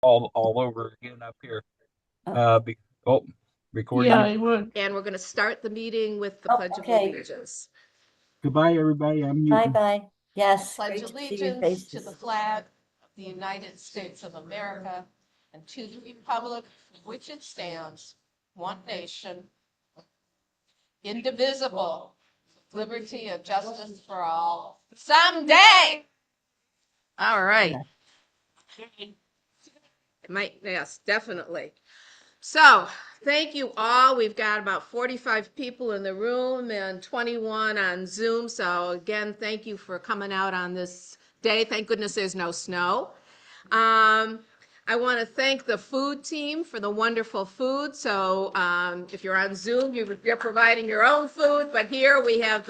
all over again up here. Oh, Uh, be, oh, recording Yeah, it. I would. And we're going to start the meeting with the oh, Pledge of okay. Allegiance. Goodbye, everybody. I'm muting. Bye. Yes, Pledge great to see your allegiance to the faces. flag of the United States of America and to the republic for which it stands, one nation, indivisible, with liberty and justice for all. Someday! All right. Yeah. Yes, definitely. So, thank you all. We've got about 45 people in the room and 21 on Zoom. So, again, thank you for coming out on this day. Thank goodness there's no snow. I want to thank the food team for the wonderful food. So, if you're on Zoom, you're providing your own food, but here we have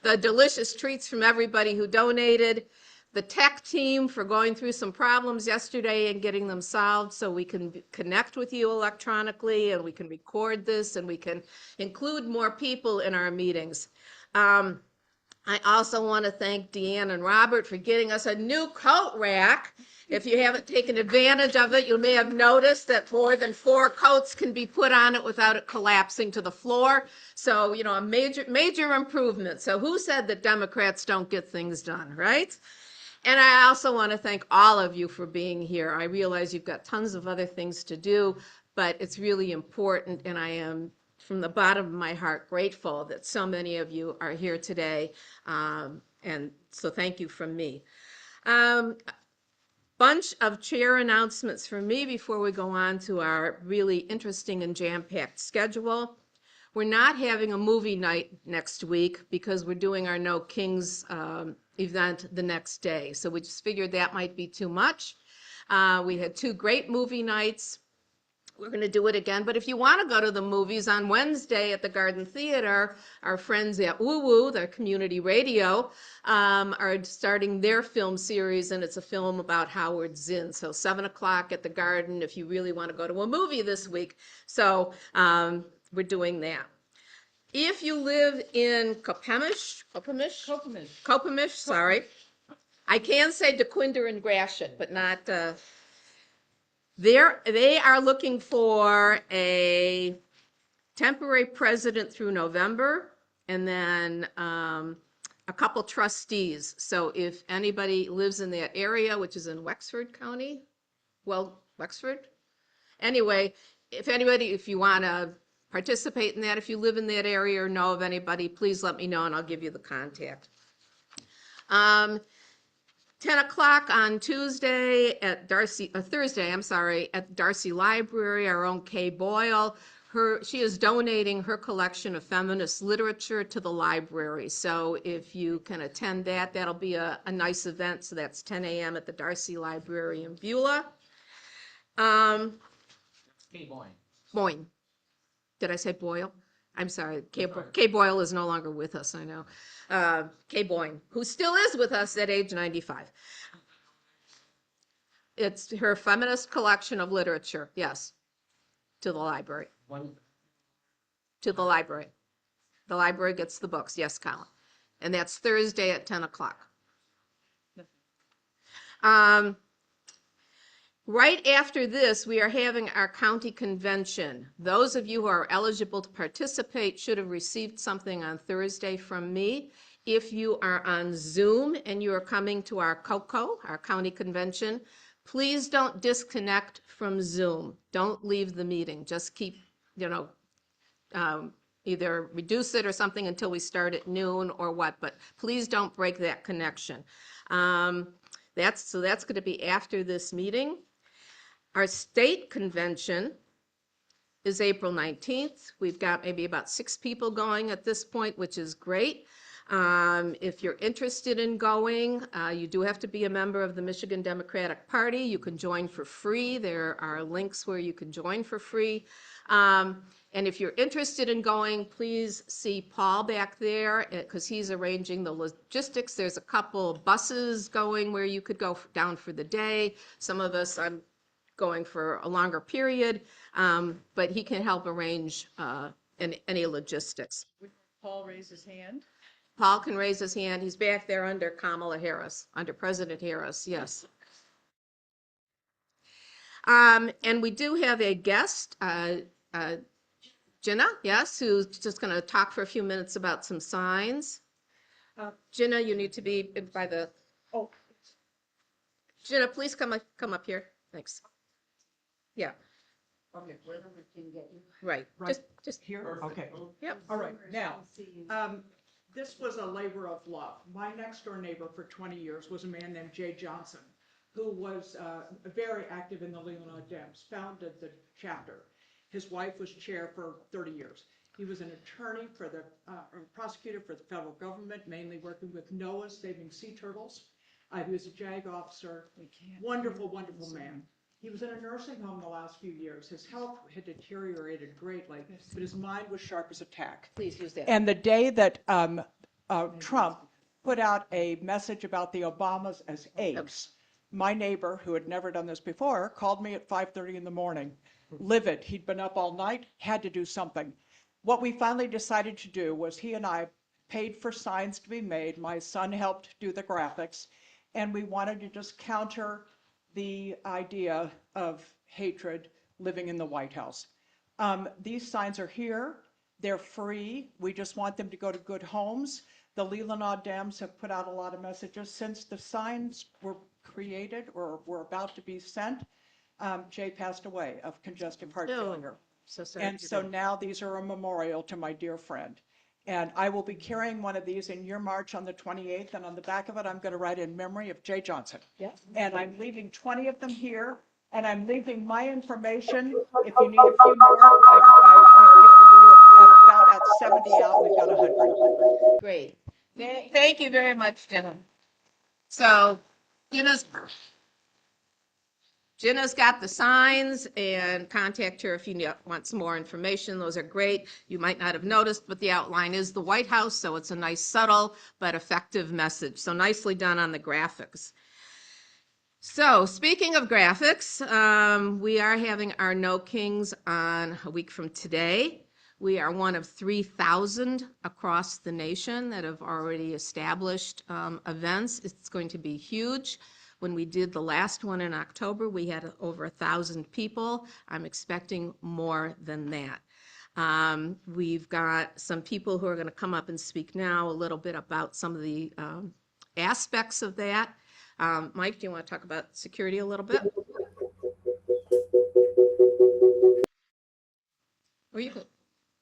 the delicious treats from everybody who donated. The tech team for going through some problems yesterday and getting them solved so we can connect with you electronically and we can record this and we can include more people in our meetings. I also want to thank Deanne and Robert for getting us a new coat rack. If you haven't taken advantage of it, you may have noticed that more than 4 coats can be put on it without it collapsing to the floor. So, a major improvement. So who said that Democrats don't get things done, right? And I also want to thank all of you for being here. I realize you've got tons of other things to do, but it's really important, and I am, from the bottom of my heart, grateful that so many of you are here today. And so thank you from me. Bunch of chair announcements from me before we go on to our really interesting and jam-packed schedule. We're not having a movie night next week because we're doing our No Kings event the next day. So we just figured that might be too much. We had 2 great movie nights. We're going to do it again. But if you want to go to the movies on Wednesday at the Garden Theater, our friends at Woo Woo, their community radio, are starting their film series, and it's a film about Howard Zinn. So 7 o'clock at the Garden if you really want to go to a movie this week. So we're doing that. If you live in Copemish, sorry. I can say DeQuinder and Gratiot, but not, they are looking for a temporary president through November, and then a couple trustees. So if anybody lives in that area, which is in Wexford County, Wexford? Anyway, if you want to participate in that, if you live in that area or know of anybody, please let me know and I'll give you the contact. 10 o'clock on Thursday, at Darcy Library, our own Kay Boyle. She is donating her collection of feminist literature to the library. So if you can attend that, that'll be a nice event. So that's 10 a.m. at the Darcy Library in Beulah. Boyne. Did I say Boyle? I'm sorry. Kay Boyle is no longer with us, I know. Kay Boyne, who still is with us at age 95. It's her feminist collection of literature, yes, to the library. To the library. The library gets the books, yes, Colin. And that's Thursday at 10 o'clock. Right after this, we are having our county convention. Those of you who are eligible to participate should have received something on Thursday from me. If you are on Zoom and you are coming to our COCO, our county convention, please don't disconnect from Zoom. Don't leave the meeting. Just keep, either reduce it or something until we start at noon or what, but please don't break that connection. That's going to be after this meeting. Our state convention is April 19th. We've got maybe about 6 people going at this point, which is great. If you're interested in going, you do have to be a member of the Michigan Democratic Party. You can join for free. There are links where you can join for free. And if you're interested in going, please see Paul back there because he's arranging the logistics. There's a couple buses going where you could go down for the day. Some of us, I'm going for a longer period, but he can help arrange any logistics. Paul raised his hand. Paul can raise his hand. He's back there under Kamala Harris, under President Harris, yes. And we do have a guest, Jenna, yes, who's just going to talk for a few minutes about some signs. Jenna, you need to be by the. Oh, Jenna, please come up here. Thanks. Yeah. okay, wherever we can get you. Right. Right. Just Here, okay. Yep. All right, now, this was a labor of love. My next door neighbor for 20 years was a man named Jay Johnson, who was very active in the Leelanau Dems, founded the chapter. His wife was chair for 30 years. He was an attorney for the prosecutor for the federal government, mainly working with NOAA saving sea turtles. He was a JAG officer. Wonderful, wonderful man. He was in a nursing home the last few years. His health had deteriorated greatly, but his mind was sharp as a tack. Please use that. And the day that Trump put out a message about the Obamas as apes, my neighbor, who had never done this before, called me at 5:30 in the morning, livid. He'd been up all night, had to do something. What we finally decided to do was he and I paid for signs to be made. My son helped do the graphics, and we wanted to just counter the idea of hatred living in the White House. These signs are here. They're free. We just want them to go to good homes. The Leelanau Dems have put out a lot of messages since the signs were created or were about to be sent. Jay passed away of congestive heart failure. So sorry. And so now these are a memorial to my dear friend. And I will be carrying one of these in your march on the 28th. And on the back of it, I'm going to write in memory of Jay Johnson. Yes. And I'm leaving 20 of them here. And I'm leaving my information. If you need a few more, we've about at 70 out. We've got 100. Great. Thank you very much, Jenna. So Jenna's got the signs, and contact her if you want some more information. Those are great. You might not have noticed, but the outline is the White House, so it's a nice, subtle, but effective message. So nicely done on the graphics. So speaking of graphics, we are having our No Kings on a week from today. We are one of 3,000 across the nation that have already established events. It's going to be huge. When we did the last one in October, we had over 1,000 people. I'm expecting more than that. We've got some people who are going to come up and speak now a little bit about some of the aspects of that. Mike, do you want to talk about security a little bit? Or you can,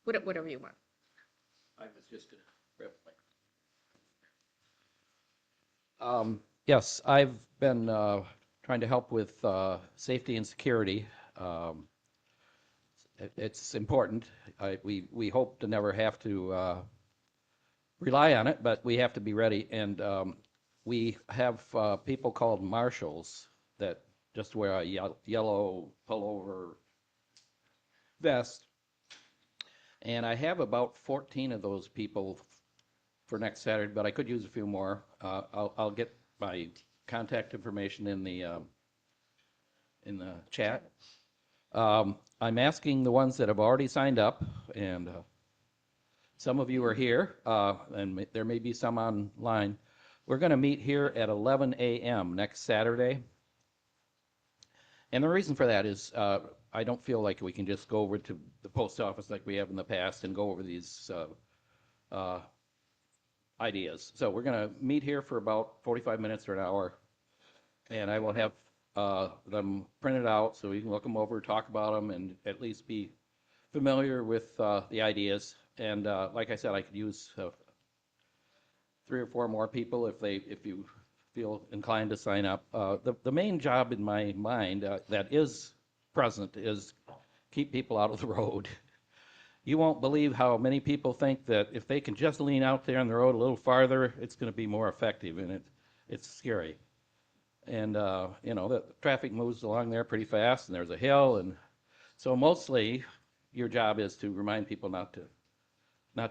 whatever you want. I was just going to grab yes, I've been trying to help with safety and security. It's important. We hope to never have to rely on it, but we have to be ready. And we have people called marshals that just wear a yellow pullover vest. And I have about 14 of those people for next Saturday, but I could use a few more. I'll get my contact information in the chat. I'm asking the ones that have already signed up, and some of you are here, and there may be some online. We're going to meet here at 11 a.m. next Saturday. And the reason for that is I don't feel like we can just go over to the post office like we have in the past and go over these ideas. So we're going to meet here for about 45 minutes or an hour, and I will have them printed out so we can look them over, talk about them, and at least be familiar with the ideas. And like I said, I could use 3 or 4 more people if you feel inclined to sign up. The main job in my mind that is present is keep people out of the road. You won't believe how many people think that if they can just lean out there on the road a little farther, it's going to be more effective, and it's scary. And the traffic moves along there pretty fast, and there's a hill, and so mostly your job is to remind people not to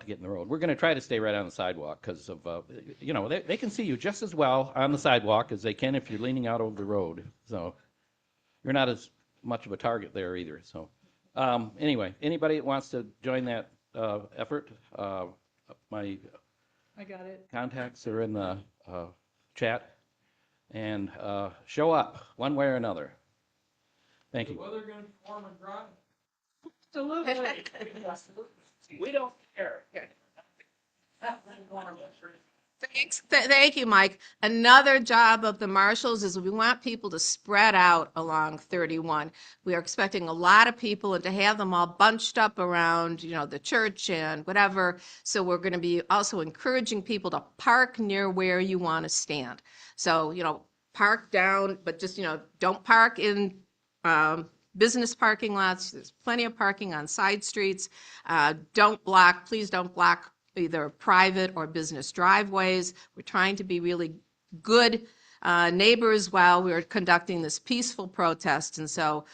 get in the road. We're going to try to stay right on the sidewalk because of they can see you just as well on the sidewalk as they can if you're leaning out over the road. So you're not as much of a target there either. So. Anyway, anybody that wants to join that effort, my I got it. contacts are in the chat, and show up one way or another. Thank you. Weather gonna warm and dry? We don't care. Thanks. Thank you, Mike. Another job of the marshals is we want people to spread out along 31. We are expecting a lot of people and to have them all bunched up around, the church and whatever. So we're going to be also encouraging people to park near where you want to stand. So, park down, but just, don't park in business parking lots. There's plenty of parking on side streets. Please don't block either private or business driveways. We're trying to be really good neighbors while we're conducting this peaceful protest. And so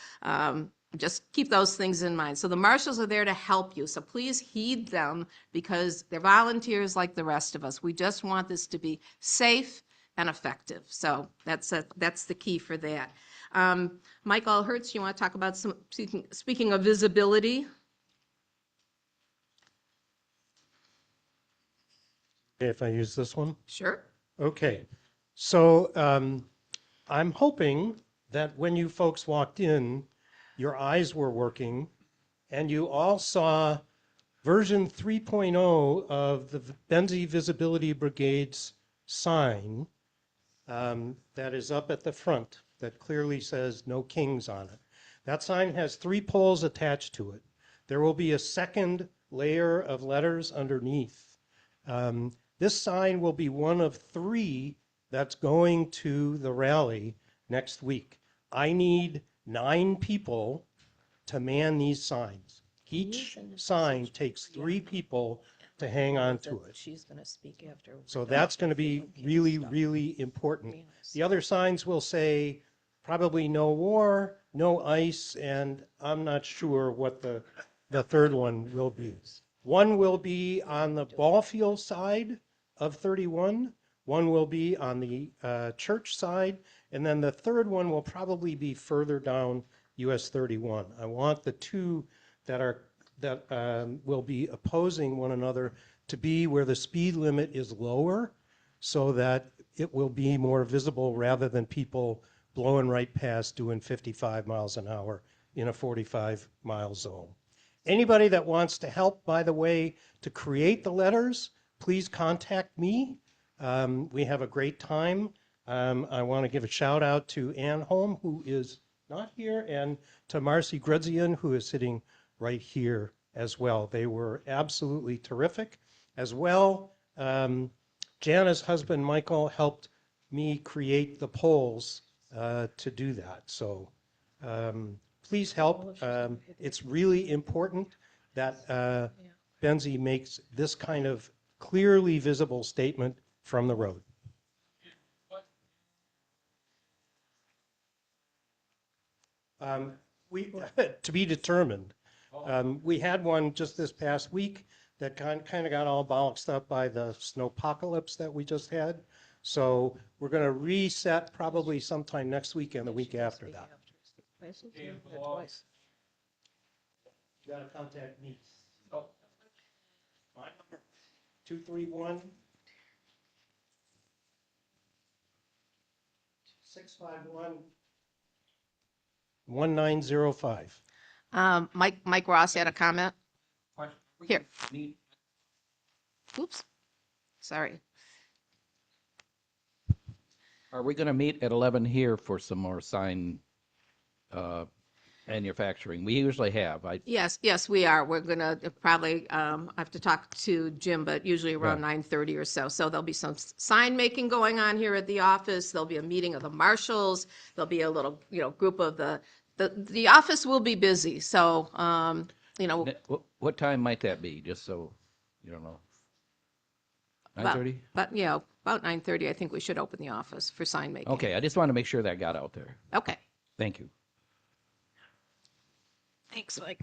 just keep those things in mind. So the marshals are there to help you. So please heed them because they're volunteers like the rest of us. We just want this to be safe and effective. So that's the key for that. Michael Hertz, you want to talk about speaking of visibility? If I use this one? Sure. Okay. So I'm hoping that when you folks walked in, your eyes were working and you all saw version 3.0 of the Benzie Visibility Brigade's sign that is up at the front that clearly says no kings on it. That sign has 3 poles attached to it. There will be a second layer of letters underneath. This sign will be one of 3 that's going to the rally next week. I need 9 people to man these signs. Each sign takes 3 people to hang on to it. She's going to speak after. So that's going to be really, really important. The other signs will say probably no war, no ice, and I'm not sure what the third one will be. One will be on the ball field side of 31, one will be on the church side, and then the third one will probably be further down US 31. I want the 2 that will be opposing one another to be where the speed limit is lower so that it will be more visible rather than people blowing right past doing 55 miles an hour in a 45-mile zone. Anybody that wants to help, by the way, to create the letters, please contact me. We have a great time. I want to give a shout out to Ann Holm, who is not here, and to Marcy Grudzian, who is sitting right here as well. They were absolutely terrific. As well, Jana's husband, Michael, helped me create the polls to do that. So please help. It's really important that Benzie makes this kind of clearly visible statement from the road. To be determined. We had one just this past week that kind of got all bollocksed up by the snowpocalypse that we just had. So we're going to reset probably sometime next week and the week after that. You got to contact me. Oh. My number, 231 651 1905. Mike Ross had a comment. Here. Oops. Sorry. Are we going to meet at 11 here for some more sign manufacturing? We usually have. Yes, we are. We're going to probably have to talk to Jim, but usually around 9:30 or so. So there'll be some sign making going on here at the office. There'll be a meeting of the marshals. There'll be a little, group of the office will be busy. So, What time might that be? Just so you don't know. 9:30? But about 9:30, I think we should open the office for sign making. Okay, I just want to make sure that got out there. Okay. Thank you. Thanks, Mike.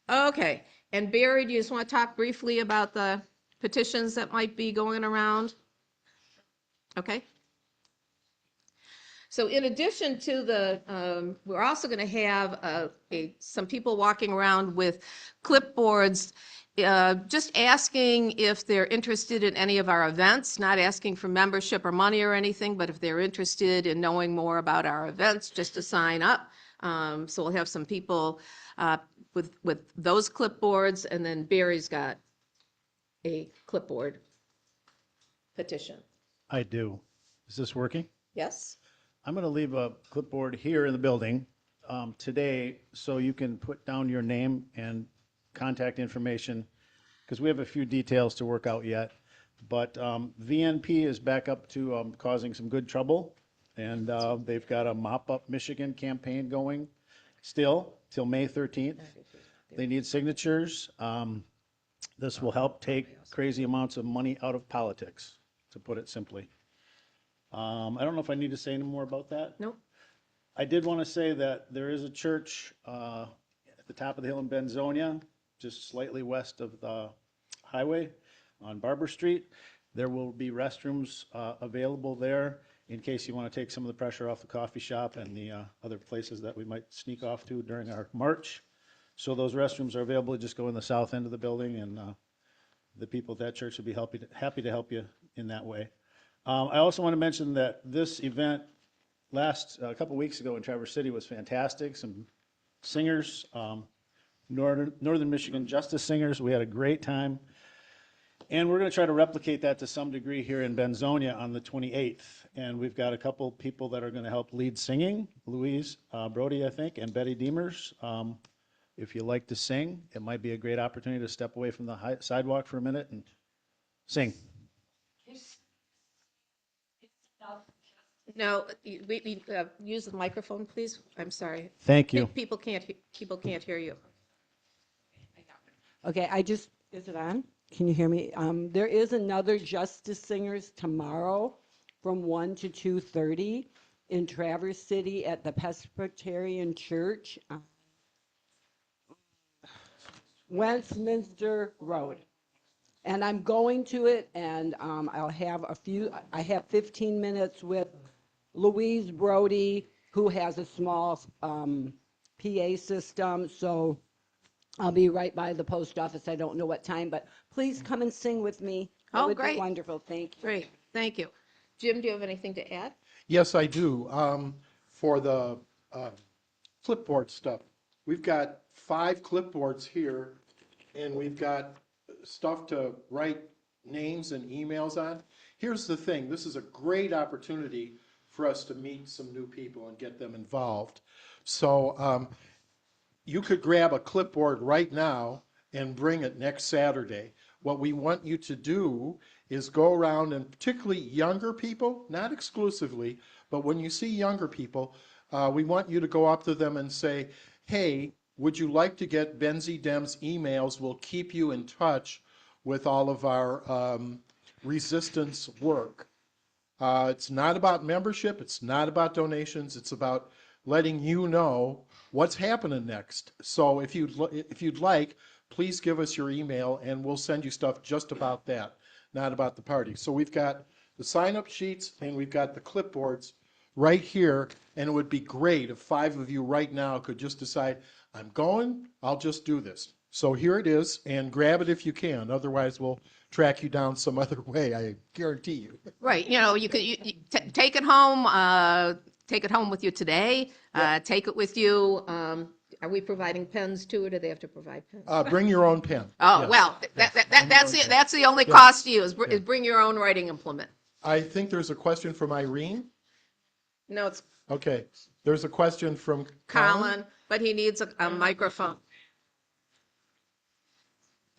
Okay, and Barry, do you just want to talk briefly about the petitions that might be going around? Okay. So in addition to we're also going to have some people walking around with clipboards just asking if they're interested in any of our events, not asking for membership or money or anything, but if they're interested in knowing more about our events, just to sign up. So we'll have some people with those clipboards, and then Barry's got a clipboard petition. I do. Is this working? Yes? I'm going to leave a clipboard here in the building today so you can put down your name and contact information because we have a few details to work out yet. But VNP is back up to causing some good trouble, and they've got a Mop Up Michigan campaign going still till May 13th. They need signatures. This will help take crazy amounts of money out of politics, to put it simply. I don't know if I need to say any more about that. Nope. I did want to say that there is a church at the top of the hill in Benzonia, just slightly west of the highway on Barber Street. There will be restrooms available there in case you want to take some of the pressure off the coffee shop and the other places that we might sneak off to during our march. So those restrooms are available. Just go in the south end of the building, and the people at that church would be happy to help you in that way. I also want to mention that this event a couple weeks ago in Traverse City was fantastic. Some singers, Northern Michigan Justice singers. We had a great time. And we're going to try to replicate that to some degree here in Benzonia on the 28th. And we've got a couple people that are going to help lead singing, Louise Brody, I think, and Betty Deemers. If you like to sing, it might be a great opportunity to step away from the sidewalk for a minute and sing. No, we use the microphone, please. I'm sorry. Thank you. People can't hear you. Okay, is it on? Can you hear me? There is another Justice Singers tomorrow from 1 to 2:30 in Traverse City at the Presbyterian Church, Westminster Road. And I'm going to it, and I have 15 minutes with Louise Brody, who has a small PA system, so I'll be right by the post office. I don't know what time, but please come and sing with me. That would Great. be wonderful. Thank you. Great, thank you. Jim, do you have anything to add? Yes, I do. For the clipboard stuff, we've got 5 clipboards here, and we've got stuff to write names and emails on. Here's the thing. This is a great opportunity for us to meet some new people and get them involved. So you could grab a clipboard right now and bring it next Saturday. What we want you to do is go around, and particularly younger people, not exclusively, but when you see younger people, we want you to go up to them and say, hey, would you like to get Benzie Dems emails? We'll keep you in touch with all of our resistance work. It's not about membership. It's not about donations. It's about letting you know what's happening next. So if you'd like, please give us your email, and we'll send you stuff just about that, not about the party. So we've got the sign-up sheets, and we've got the clipboards right here, and it would be great if 5 of you right now could just decide, I'm going, I'll just do this. So here it is, and grab it if you can. Otherwise, we'll track you down some other way, I guarantee you. Right, you could take it home. Take it home with you today. Take it with you. Are we providing pens too, or do they have to provide pens? Bring your own pen. Oh, Yes. well, that's the only cost to you is bring your own writing implement. I think there's a question from Irene. No, it's Okay, there's a question from Colin, but he needs a microphone.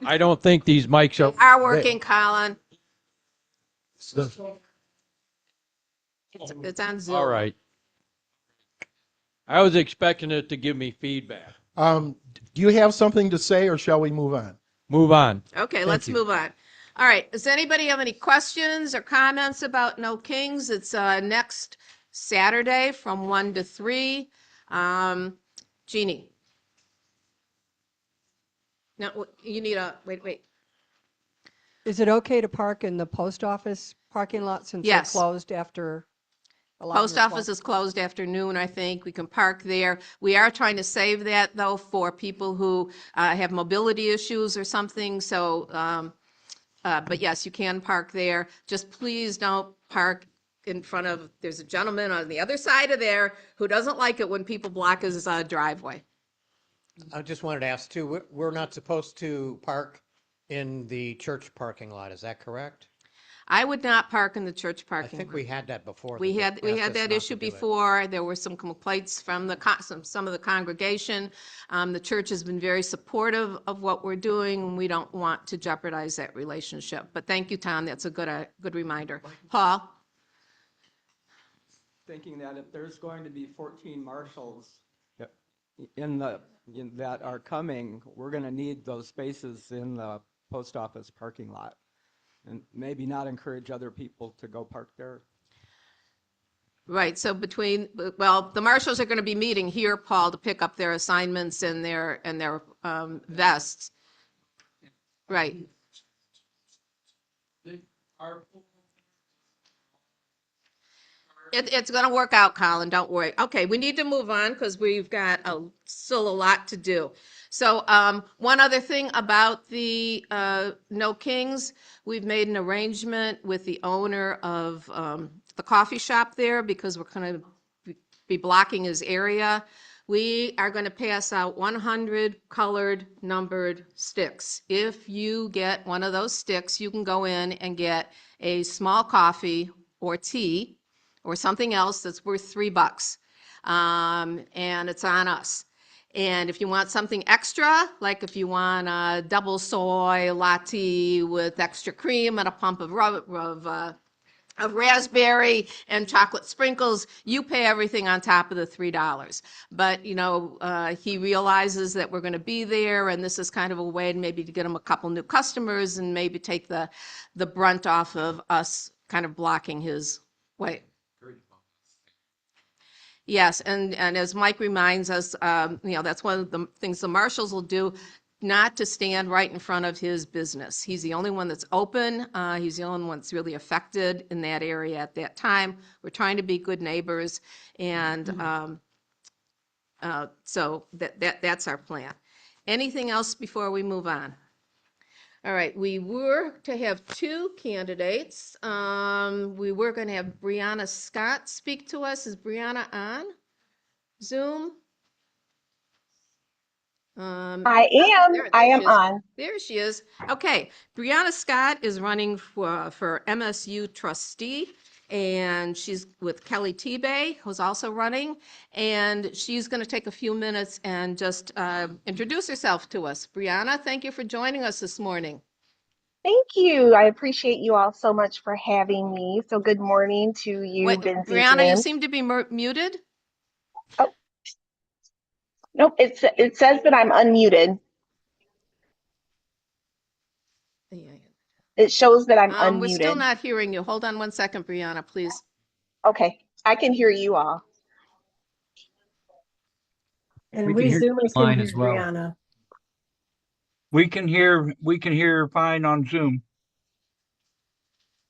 I don't think these mics Are working, Colin. It's on Zoom. all right. I was expecting it to give me feedback. Do you have something to say, or shall we move on? Move on. Okay, let's move on. All right, does anybody have any questions or comments about No Kings? It's next Saturday from 1 to 3. Jeannie? No, you need wait. Is it okay to park in the post office parking lot since they're Yes. closed after Post office is closed after noon, I think. We can park there. We are trying to save that, though, for people who have mobility issues or something, so, but yes, you can park there. Just please don't park in front of, there's a gentleman on the other side of there who doesn't like it when people block his driveway. I just wanted to ask too, we're not supposed to park in the church parking lot, is that correct? I would not park in the church I parking think lot. we had that before. We They had asked us that not to issue do it. before. There were some complaints from some of the congregation. The church has been very supportive of what we're doing, and we don't want to jeopardize that relationship. But thank you, Tom. That's a good reminder. Paul? Thinking that if there's going to be 14 marshals that are coming, we're going to need those spaces in the post office parking lot, and maybe not encourage other people to go park there. Right, so the marshals are going to be meeting here, Paul, to pick up their assignments and their vests. Right. It's going to work out, Colin, don't worry. Okay, we need to move on because we've got still a lot to do. So one other thing about the No Kings, we've made an arrangement with the owner of the coffee shop there because we're going to be blocking his area. We are going to pass out 100 colored numbered sticks. If you get one of those sticks, you can go in and get a small coffee or tea or something else that's worth $3. And it's on us. And if you want something extra, like if you want a double soy latte with extra cream and a pump of raspberry and chocolate sprinkles, you pay everything on top of the $3. But, he realizes that we're going to be there, and this is kind of a way maybe to get him a couple new customers and maybe take the brunt off of us kind of blocking his way. Yes, and as Mike reminds us, that's one of the things the marshals will do, not to stand right in front of his business. He's the only one that's open. He's the only one that's really affected in that area at that time. We're trying to be good neighbors, and so that's our plan. Anything else before we move on? All right, we were to have two candidates. We were going to have Brianna Scott speak to us. Is Brianna on Zoom? I am. I am on. There she is. Okay, Brianna Scott is running for MSU trustee, and she's with Kelly T-Bay, who's also running, and she's going to take a few minutes and just introduce herself to us. Brianna, thank you for joining us this morning. Thank you. I appreciate you all so much for having me. So good morning to you, Wait, Benzie Brianna, you Dems. seem to be muted. Oh, nope. It says that I'm unmuted. It shows that I'm unmuted. We're still not hearing you. Hold on one second, Brianna, please. Okay, I can hear you all. And we Zoomers can hear Brianna. We can hear fine on Zoom.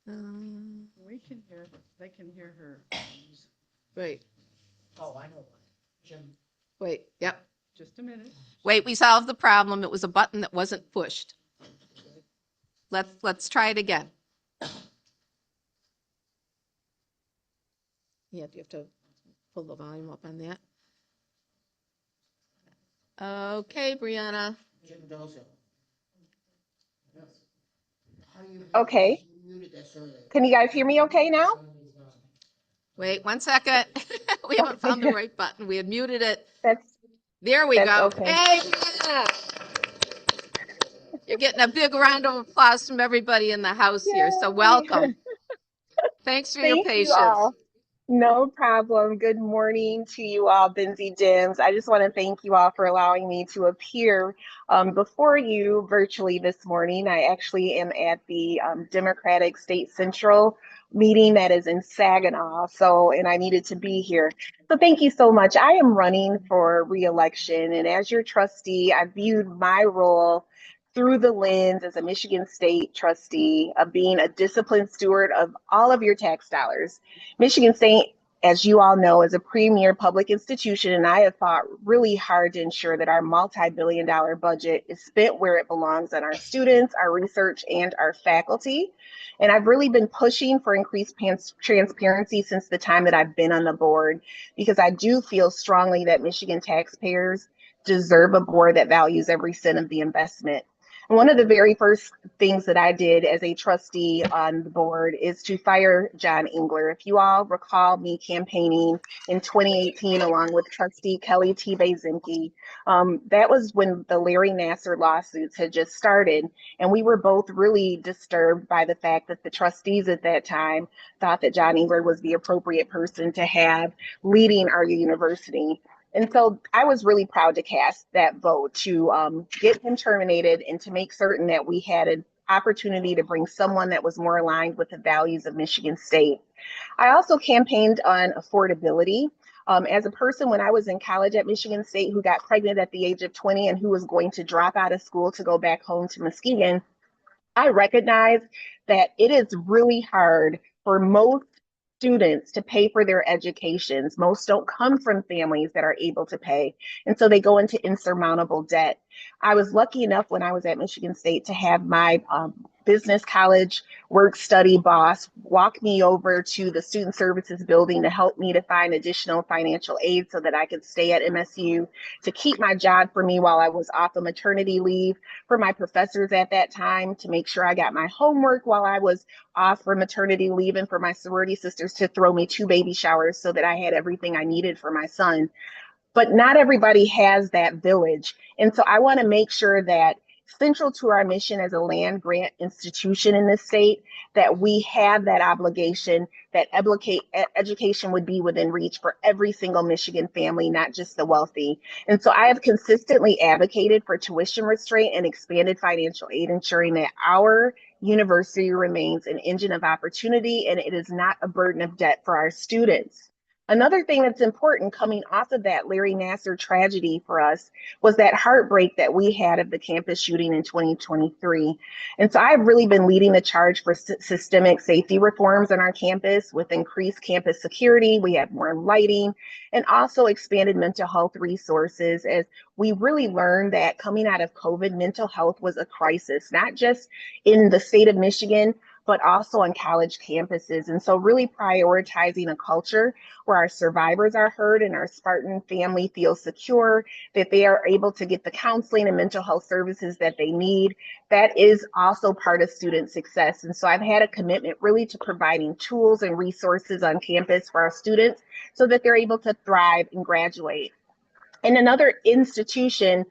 We can hear, they can hear her. Wait. Oh, I know. Jim. Wait, yep. Just a minute. Wait, we solved the problem. It was a button that wasn't pushed. Let's try it again. Yeah, you have to pull the volume up on that. Okay, Brianna. Okay. Can you guys hear me okay now? Wait 1 second. We haven't found the right button. We had muted it. There we go. Okay. Hey, Brianna. You're getting a big round of applause from everybody in the house here. So welcome. Thanks for your patience. You all. No problem. Good morning to you all, Benzie Dems. I just want to thank you all for allowing me to appear before you virtually this morning. I actually am at the Democratic State Central meeting that is in Saginaw, and I needed to be here. So thank you so much. I am running for re-election, and as your trustee, I viewed my role through the lens as a Michigan State trustee of being a disciplined steward of all of your tax dollars. Michigan State as you all know, is a premier public institution, and I have fought really hard to ensure that our multi-billion-dollar budget is spent where it belongs on our students, our research, and our faculty. And I've really been pushing for increased transparency since the time that I've been on the board, because I do feel strongly that Michigan taxpayers deserve a board that values every cent of the investment. One of the very first things that I did as a trustee on the board is to fire John Engler. If you all recall me campaigning in 2018 along with trustee Kelly T. Bazinski, that was when the Larry Nassar lawsuits had just started. And we were both really disturbed by the fact that the trustees at that time thought that John Engler was the appropriate person to have leading our university. And so I was really proud to cast that vote to get him terminated and to make certain that we had an opportunity to bring someone that was more aligned with the values of Michigan State. I also campaigned on affordability. As a person when I was in college at Michigan State who got pregnant at the age of 20 and who was going to drop out of school to go back home to Muskegon, I recognize that it is really hard for most students to pay for their educations. Most don't come from families that are able to pay, and so they go into insurmountable debt. I was lucky enough when I was at Michigan State to have my business college work study boss walk me over to the student services building to help me to find additional financial aid so that I could stay at MSU, to keep my job for me while I was off of maternity leave, for my professors at that time to make sure I got my homework while I was off for maternity leave, and for my sorority sisters to throw me 2 baby showers so that I had everything I needed for my son. But not everybody has that village. And so I want to make sure that central to our mission as a land grant institution in this state, that we have that obligation, that education would be within reach for every single Michigan family, not just the wealthy. And so I have consistently advocated for tuition restraint and expanded financial aid, ensuring that our university remains an engine of opportunity and it is not a burden of debt for our students. Another thing that's important coming off of that Larry Nassar tragedy for us was that heartbreak that we had of the campus shooting in 2023. And so I've really been leading the charge for systemic safety reforms on our campus with increased campus security. We have more lighting and also expanded mental health resources, as we really learned that coming out of COVID, mental health was a crisis, not just in the state of Michigan, but also on college campuses. And so really prioritizing a culture where our survivors are heard and our Spartan family feels secure, that they are able to get the counseling and mental health services that they need. That is also part of student success. And so I've had a commitment really to providing tools and resources on campus for our students so that they're able to thrive and graduate. And another institution,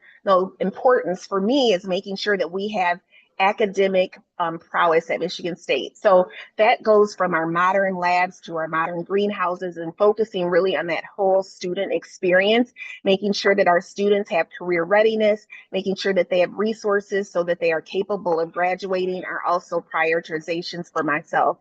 importance for me is making sure that we have academic prowess at Michigan State. So that goes from our modern labs to our modern greenhouses and focusing really on that whole student experience, making sure that our students have career readiness, making sure that they have resources so that they are capable of graduating, are also prioritizations for myself.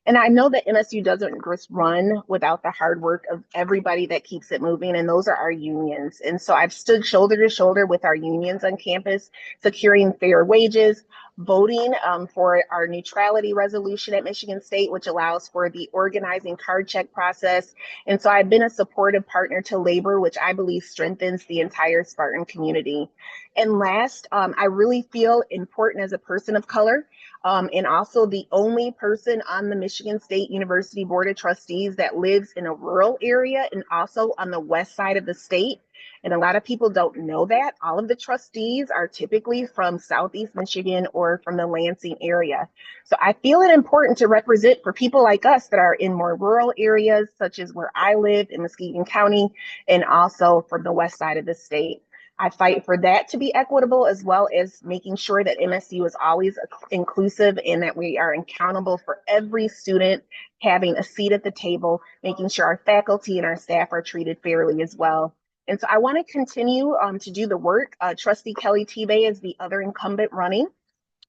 And I know that MSU doesn't just run without the hard work of everybody that keeps it moving, and those are our unions. And so I've stood shoulder to shoulder with our unions on campus, securing fair wages, voting for our neutrality resolution at Michigan State, which allows for the organizing card check process. And so I've been a supportive partner to labor, which I believe strengthens the entire Spartan community. And last, I really feel important as a person of color, and also the only person on the Michigan State University Board of Trustees that lives in a rural area and also on the west side of the state. And a lot of people don't know that. All of the trustees are typically from Southeast Michigan or from the Lansing area. So I feel it important to represent for people like us that are in more rural areas, such as where I live in Muskegon County, and also from the west side of the state. I fight for that to be equitable, as well as making sure that MSU is always inclusive and that we are accountable for every student having a seat at the table, making sure our faculty and our staff are treated fairly as well. And so I want to continue to do the work. Trustee Kelly Tebay is the other incumbent running.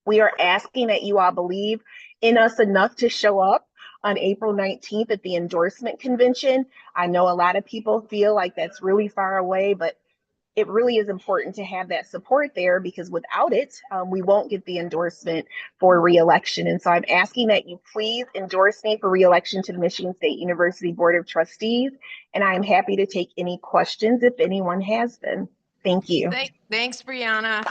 We are asking that you all believe in us enough to show up on April 19th at the endorsement convention. I know a lot of people feel like that's really far away, but it really is important to have that support there, because without it, we won't get the endorsement for reelection. And so I'm asking that you please endorse me for reelection to the Michigan State University Board of Trustees. And I'm happy to take any questions if anyone has them. Thank you. Thanks, Brianna.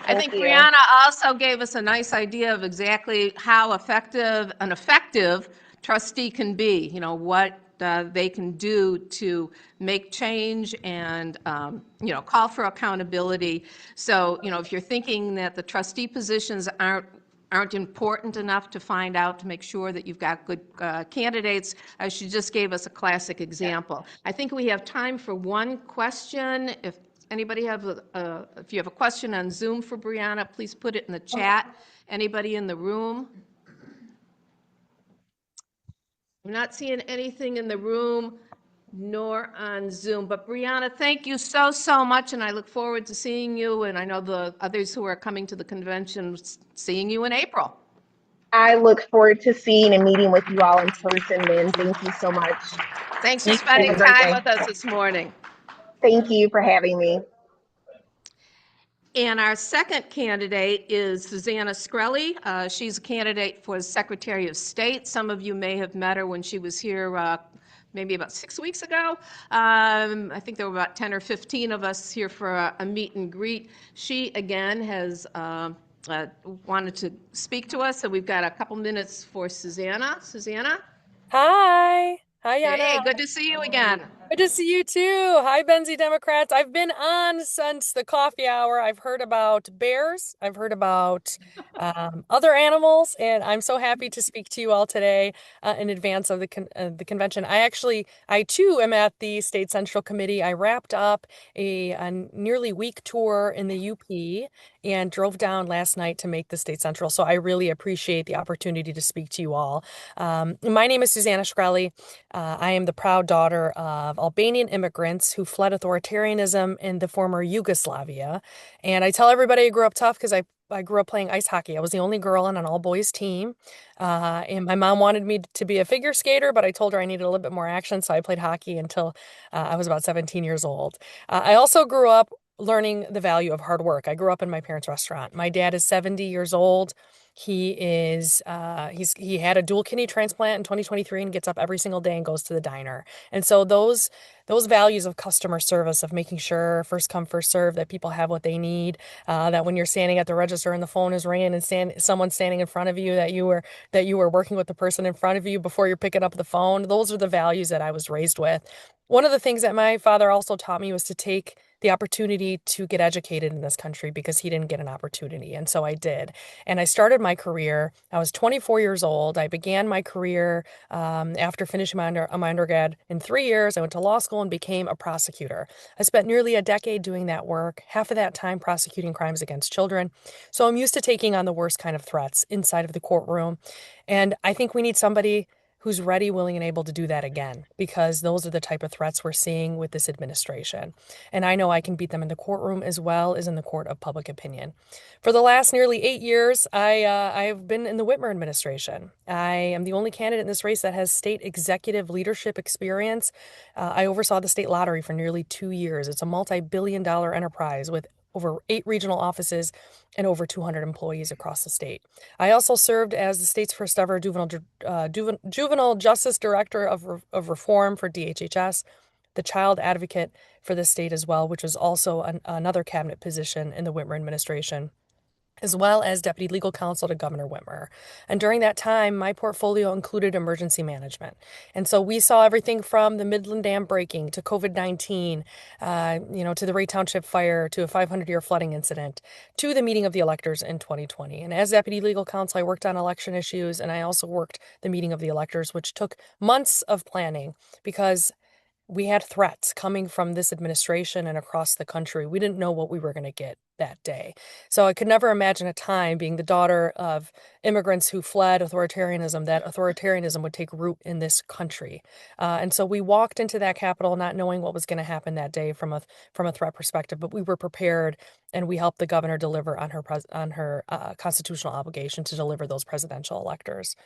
I think you. Brianna also gave us a nice idea of exactly how effective an effective trustee can be, you know, what they can do to make change and, you know, call for accountability. So, you know, if you're thinking that the trustee positions aren't important enough to find out to make sure that you've got good candidates, she just gave us a classic example. I think we have time for one question. If anybody have if you have a question on Zoom for Brianna, please put it in the chat. Anybody in the room? I'm not seeing anything in the room nor on Zoom. But Brianna, thank you so, so much, and I look forward to seeing you, and I know the others who are coming to the convention, seeing you in April. I look forward to seeing and meeting with you all in person, Lynn. Thank you so much. Thanks for spending time with us this morning. Thank you for having me. And our second candidate is Suzanna Shkreli. She's a candidate for Secretary of State. Some of you may have met her when she was here maybe about 6 weeks ago. I think there were about 10 or 15 of us here for a meet and greet. She, again, has wanted to speak to us, so we've got a couple minutes for Suzanna. Suzanna? Hi. Hi, Yana. Hey, good to see you again. Good to see you too. Hi, Benzie Democrats. I've been on since the coffee hour. I've heard about bears. I've heard about other animals, and I'm so happy to speak to you all today in advance of the convention. I too am at the State Central Committee. I wrapped up a nearly week tour in the UP and drove down last night to make the State Central. So I really appreciate the opportunity to speak to you all. My name is Suzanna Shkreli. I am the proud daughter of Albanian immigrants who fled authoritarianism in the former Yugoslavia. And I tell everybody I grew up tough because I grew up playing ice hockey. I was the only girl on an all-boys team. And my mom wanted me to be a figure skater, but I told her I needed a little bit more action, so I played hockey until I was about 17 years old. I also grew up learning the value of hard work. I grew up in my parents' restaurant. My dad is 70 years old. He had a dual kidney transplant in 2023 and gets up every single day and goes to the diner. And so those values of customer service, of making sure first come, first serve, that people have what they need, that when you're standing at the register and the phone is ringing and someone's standing in front of you, that you were working with the person in front of you before you're picking up the phone. Those are the values that I was raised with. One of the things that my father also taught me was to take the opportunity to get educated in this country, because he didn't get an opportunity. And so I did. And I started my career. I was 24 years old. I began my career after finishing my undergrad in 3 years. I went to law school and became a prosecutor. I spent nearly a decade doing that work, half of that time prosecuting crimes against children. So I'm used to taking on the worst kind of threats inside of the courtroom. And I think we need somebody who's ready, willing, and able to do that again, because those are the type of threats we're seeing with this administration. And I know I can beat them in the courtroom as well as in the court of public opinion. For the last nearly 8 years, I've been in the Whitmer administration. I am the only candidate in this race that has state executive leadership experience. I oversaw the state lottery for nearly 2 years. It's a multi-billion-dollar enterprise with over 8 regional offices and over 200 employees across the state. I also served as the state's first ever juvenile justice director of reform for DHHS, the child advocate for the state as well, which was also another cabinet position in the Whitmer administration, as well as deputy legal counsel to Governor Whitmer. And during that time, my portfolio included emergency management. And so we saw everything from the Midland Dam breaking to COVID-19, to the Ray Township fire, to a 500-year flooding incident, to the meeting of the electors in 2020. And as deputy legal counsel, I worked on election issues, and I also worked the meeting of the electors, which took months of planning, because we had threats coming from this administration and across the country. We didn't know what we were going to get that day. So I could never imagine a time, being the daughter of immigrants who fled authoritarianism, that authoritarianism would take root in this country. And so we walked into that Capitol not knowing what was going to happen that day from a threat perspective, but we were prepared, and we helped the governor deliver on her constitutional obligation to deliver those presidential electors.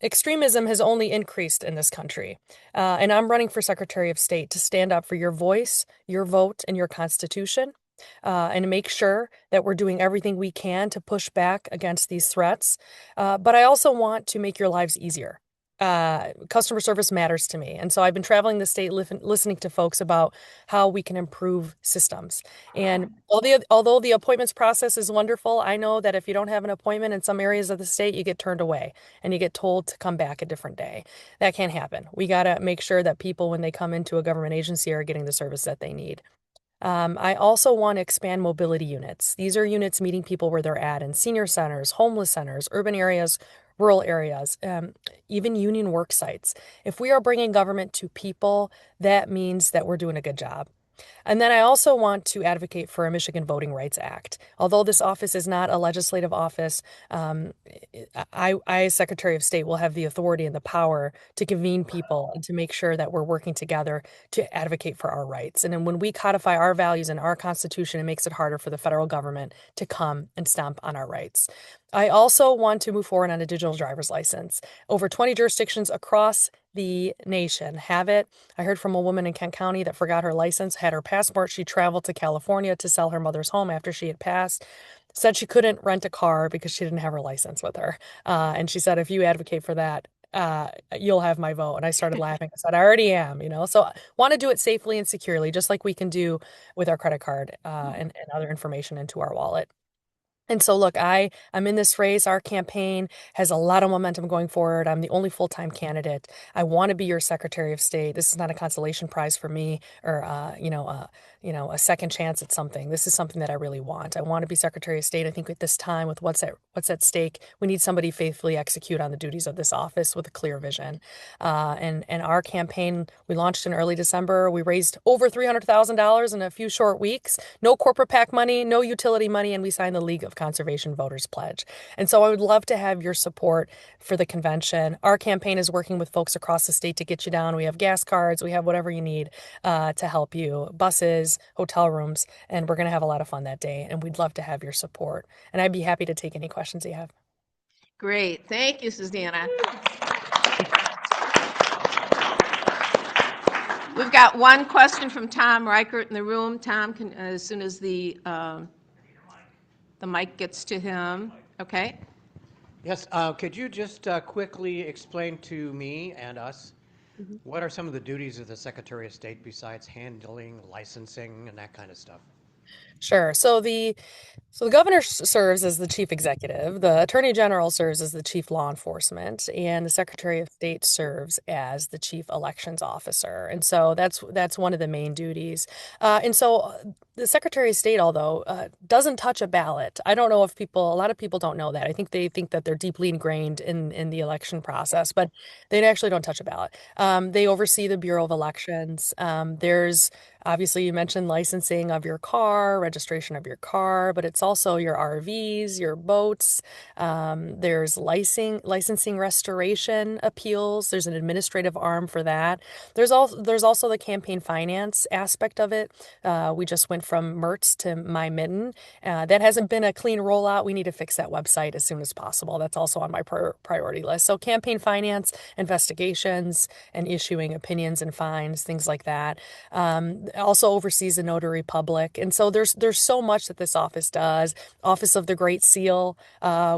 extremism has only increased in this country. And I'm running for Secretary of State to stand up for your voice, your vote, and your Constitution, and make sure that we're doing everything we can to push back against these threats. But I also want to make your lives easier. Customer service matters to me. And so I've been traveling the state listening to folks about how we can improve systems. And although the appointments process is wonderful, I know that if you don't have an appointment in some areas of the state, you get turned away and you get told to come back a different day. That can't happen. We got to make sure that people, when they come into a government agency, are getting the service that they need. I also want to expand mobility units. These are units meeting people where they're at in senior centers, homeless centers, urban areas, rural areas, even union work sites. If we are bringing government to people, that means that we're doing a good job. And then I also want to advocate for a Michigan Voting Rights Act. Although this office is not a legislative office, I, as Secretary of State, will have the authority and the power to convene people and to make sure that we're working together to advocate for our rights. And then when we codify our values in our Constitution, it makes it harder for the federal government to come and stomp on our rights. I also want to move forward on a digital driver's license. Over 20 jurisdictions across the nation have it. I heard from a woman in Kent County that forgot her license, had her passport. She traveled to California to sell her mother's home after she had passed. Said she couldn't rent a car because she didn't have her license with her. And she said, if you advocate for that, you'll have my vote. And I started laughing. I said, I already am, So I want to do it safely and securely, just like we can do with our credit card and other information into our wallet. And so, look, I'm in this race. Our campaign has a lot of momentum going forward. I'm the only full-time candidate. I want to be your Secretary of State. This is not a consolation prize for me or, a second chance at something. This is something that I really want. I want to be Secretary of State. I think at this time, with what's at stake, we need somebody faithfully execute on the duties of this office with a clear vision. And our campaign, we launched in early December. We raised over $300,000 in a few short weeks. No corporate PAC money, no utility money, and we signed the League of Conservation Voters Pledge. And so I would love to have your support for the convention. Our campaign is working with folks across the state to get you down. We have gas cards, we have whatever you need to help you, buses, hotel rooms, and we're going to have a lot of fun that day. And we'd love to have your support. And I'd be happy to take any questions you have. Great. Thank you, Suzanna. We've got one question from Tom Reichert in the room. Tom, as soon as the mic gets to him. Okay. Yes, could you just quickly explain to me and us what are some of the duties of the Secretary of State besides handling licensing and that kind of stuff? Sure. So the governor serves as the chief executive, the attorney general serves as the chief law enforcement, and the Secretary of State serves as the chief elections officer. And so that's one of the main duties. And so the Secretary of State, although doesn't touch a ballot. I don't know if a lot of people don't know that. I think they think that they're deeply ingrained in the election process, but they actually don't touch a ballot. They oversee the Bureau of Elections. There's obviously, you mentioned licensing of your car, registration of your car, but it's also your RVs, your boats. There's licensing restoration appeals. There's an administrative arm for that. There's also the campaign finance aspect of it. We just went from Mertz to MyMitten. That hasn't been a clean rollout. We need to fix that website as soon as possible. That's also on my priority list. So campaign finance, investigations, and issuing opinions and fines, things like that. Also oversees the notary public. And so there's so much that this office does. Office of the Great Seal,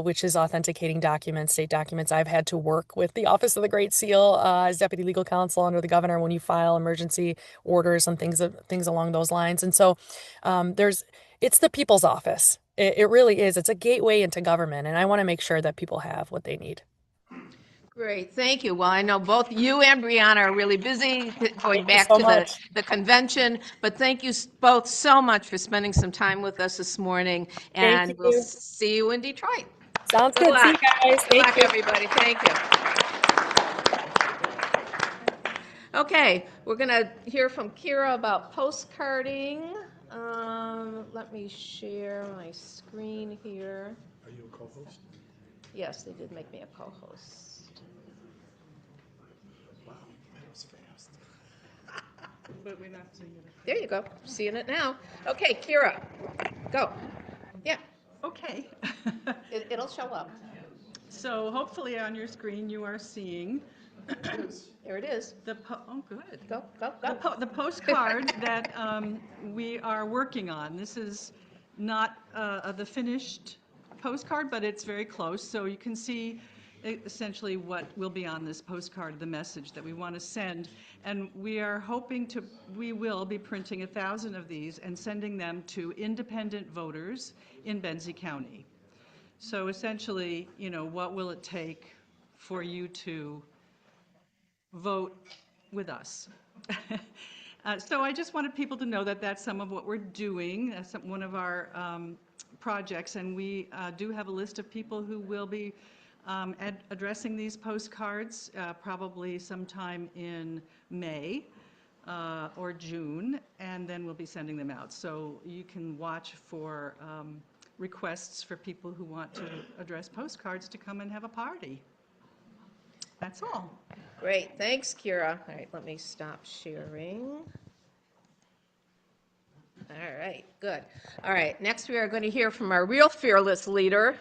which is authenticating documents, state documents. I've had to work with the Office of the Great Seal as deputy legal counsel under the governor when you file emergency orders and things along those lines. And so it's the people's office. It really is. It's a gateway into government, and I want to make sure that people have what they need. Great, thank you. Well, I know both you and Brianna are really busy going back to the convention, but thank you both so much for spending some time with us this morning, and we'll see you in Detroit. Sounds good. See you guys. Good luck, everybody. Thank you. Okay, we're going to hear from Kira about postcarding. Let me share my screen here. Are you a co-host? Yes, they did make me a co-host. Wow, that was fast. But we're not seeing it. There you go. Seeing it now. Okay, Kira, go. Yeah. Okay. It'll show up. So hopefully on your screen you are seeing There it is. oh, good. Go, go, go. The postcard that we are working on. This is not the finished postcard, but it's very close. So you can see essentially what will be on this postcard, the message that we want to send. And we are hoping we will be printing 1,000 of these and sending them to independent voters in Benzie County. So essentially, you know, what will it take for you to vote with us? So I just wanted people to know that that's some of what we're doing. That's one of our projects, and we do have a list of people who will be addressing these postcards probably sometime in May or June, and then we'll be sending them out. So you can watch for requests for people who want to address postcards to come and have a party. That's all. Great, thanks, Kira. All right, let me stop sharing. All right, good. All right, next we are going to hear from our real fearless leader,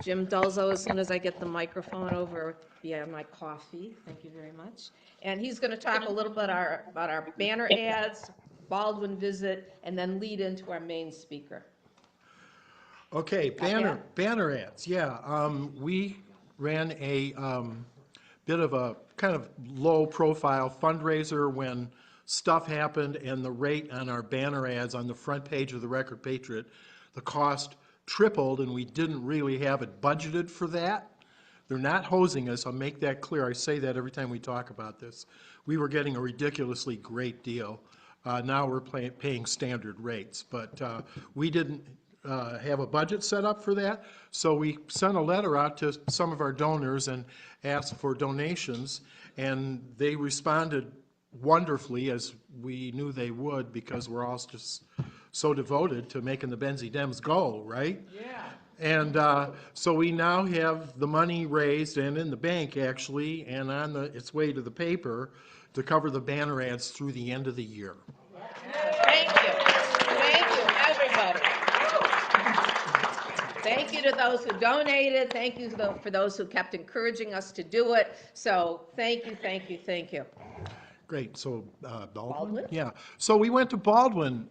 Jim Dulzo, as soon as I get the microphone over via my coffee. Thank you very much. And he's going to talk a little bit about our banner ads, Baldwin visit, and then lead into our main speaker. Okay, banner ads, yeah. We ran a bit of a kind of low-profile fundraiser when stuff happened, and the rate on our banner ads on the front page of the Record Patriot, the cost tripled, and we didn't really have it budgeted for that. They're not hosing us, I'll make that clear. I say that every time we talk about this. We were getting a ridiculously great deal. Now we're paying standard rates, but we didn't have a budget set up for that, so we sent a letter out to some of our donors and asked for donations, and they responded wonderfully, as we knew they would, because we're all just so devoted to making the Benzie Dems go, right? Yeah. And so we now have the money raised and in the bank, actually, and on its way to the paper to cover the banner ads through the end of the year. Thank you. Thank you, everybody. Thank you to those who donated. Thank you for those who kept encouraging us to do it. So thank you, thank you, thank you. Great, so Baldwin? Yeah, so we went to Baldwin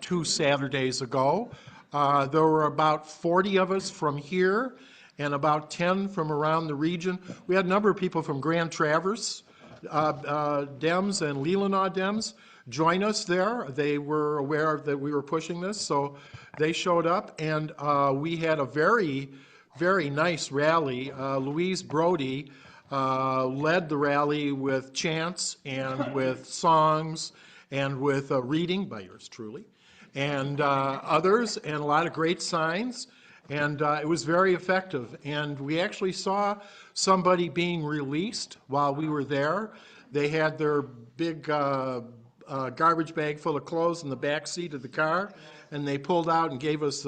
2 Saturdays ago. There were about 40 of us from here and about 10 from around the region. We had a number of people from Grand Traverse Dems and Leelanau Dems join us there. They were aware that we were pushing this, so they showed up, and we had a very, very nice rally. Louise Brody led the rally with chants and with songs and with reading by yours truly and others, and a lot of great signs, and it was very effective. And we actually saw somebody being released while we were there. They had their big garbage bag full of clothes in the back seat of the car, and they pulled out and gave us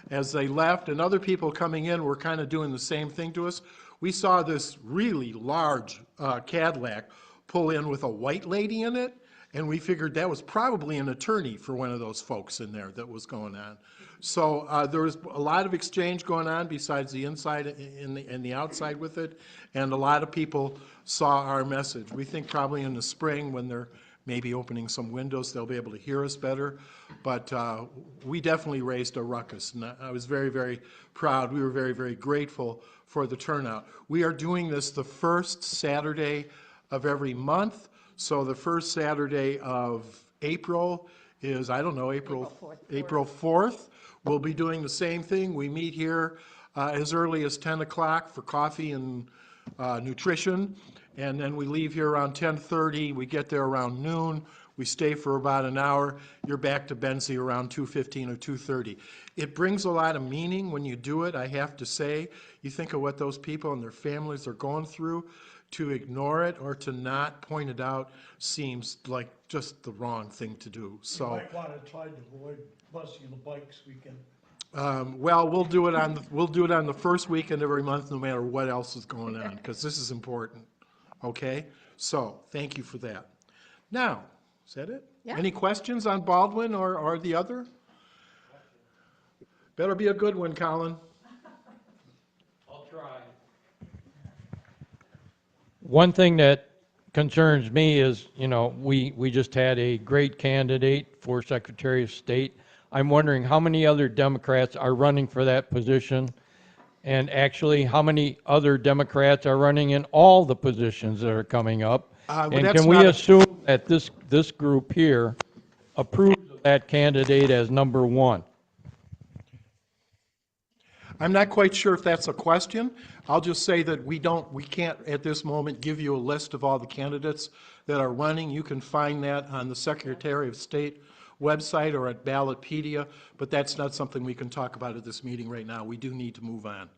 as they left, and other people coming in were kind of doing the same thing to us. We saw this really large Cadillac pull in with a white lady in it, and we figured that was probably an attorney for one of those folks in there that was going on. So there was a lot of exchange going on besides the inside and the outside with it, and a lot of people saw our message. We think probably in the spring when they're maybe opening some windows, they'll be able to hear us better. But we definitely raised a ruckus, and I was very, very proud. We were very, very grateful for the turnout. We are doing this the first Saturday of every month. So the first Saturday of April is, I don't know, April 4th. We'll be doing the same thing. We meet here as early as 10 o'clock for coffee and nutrition. And then we leave here around 10:30. We get there around noon. We stay for about an hour. You're back to Benzie around 2:15 or 2:30. It brings a lot of meaning when you do it, I have to say. You think of what those people and their families are going through. To ignore it or to not point it out seems like just the wrong thing to do. So you might want to try to avoid busing the bikes weekend. Well, we'll do it on the first weekend every month, no matter what else is going on, because this is important. Okay, so thank you for that. Now, is that it? Yeah. Any questions on Baldwin or the other? Better be a good one, Colin. I'll try. one thing that concerns me is, we just had a great candidate for Secretary of State. I'm wondering how many other Democrats are running for that position, and actually how many other Democrats are running in all the positions that are coming up. Well, And that's can we not a- assume that this group here approves of that candidate as number one? I'm not quite sure if that's a question. I'll just say that we can't at this moment give you a list of all the candidates that are running. You can find that on the Secretary of State website or at Ballotpedia, but that's not something we can talk about at this meeting right now. We do need to move on.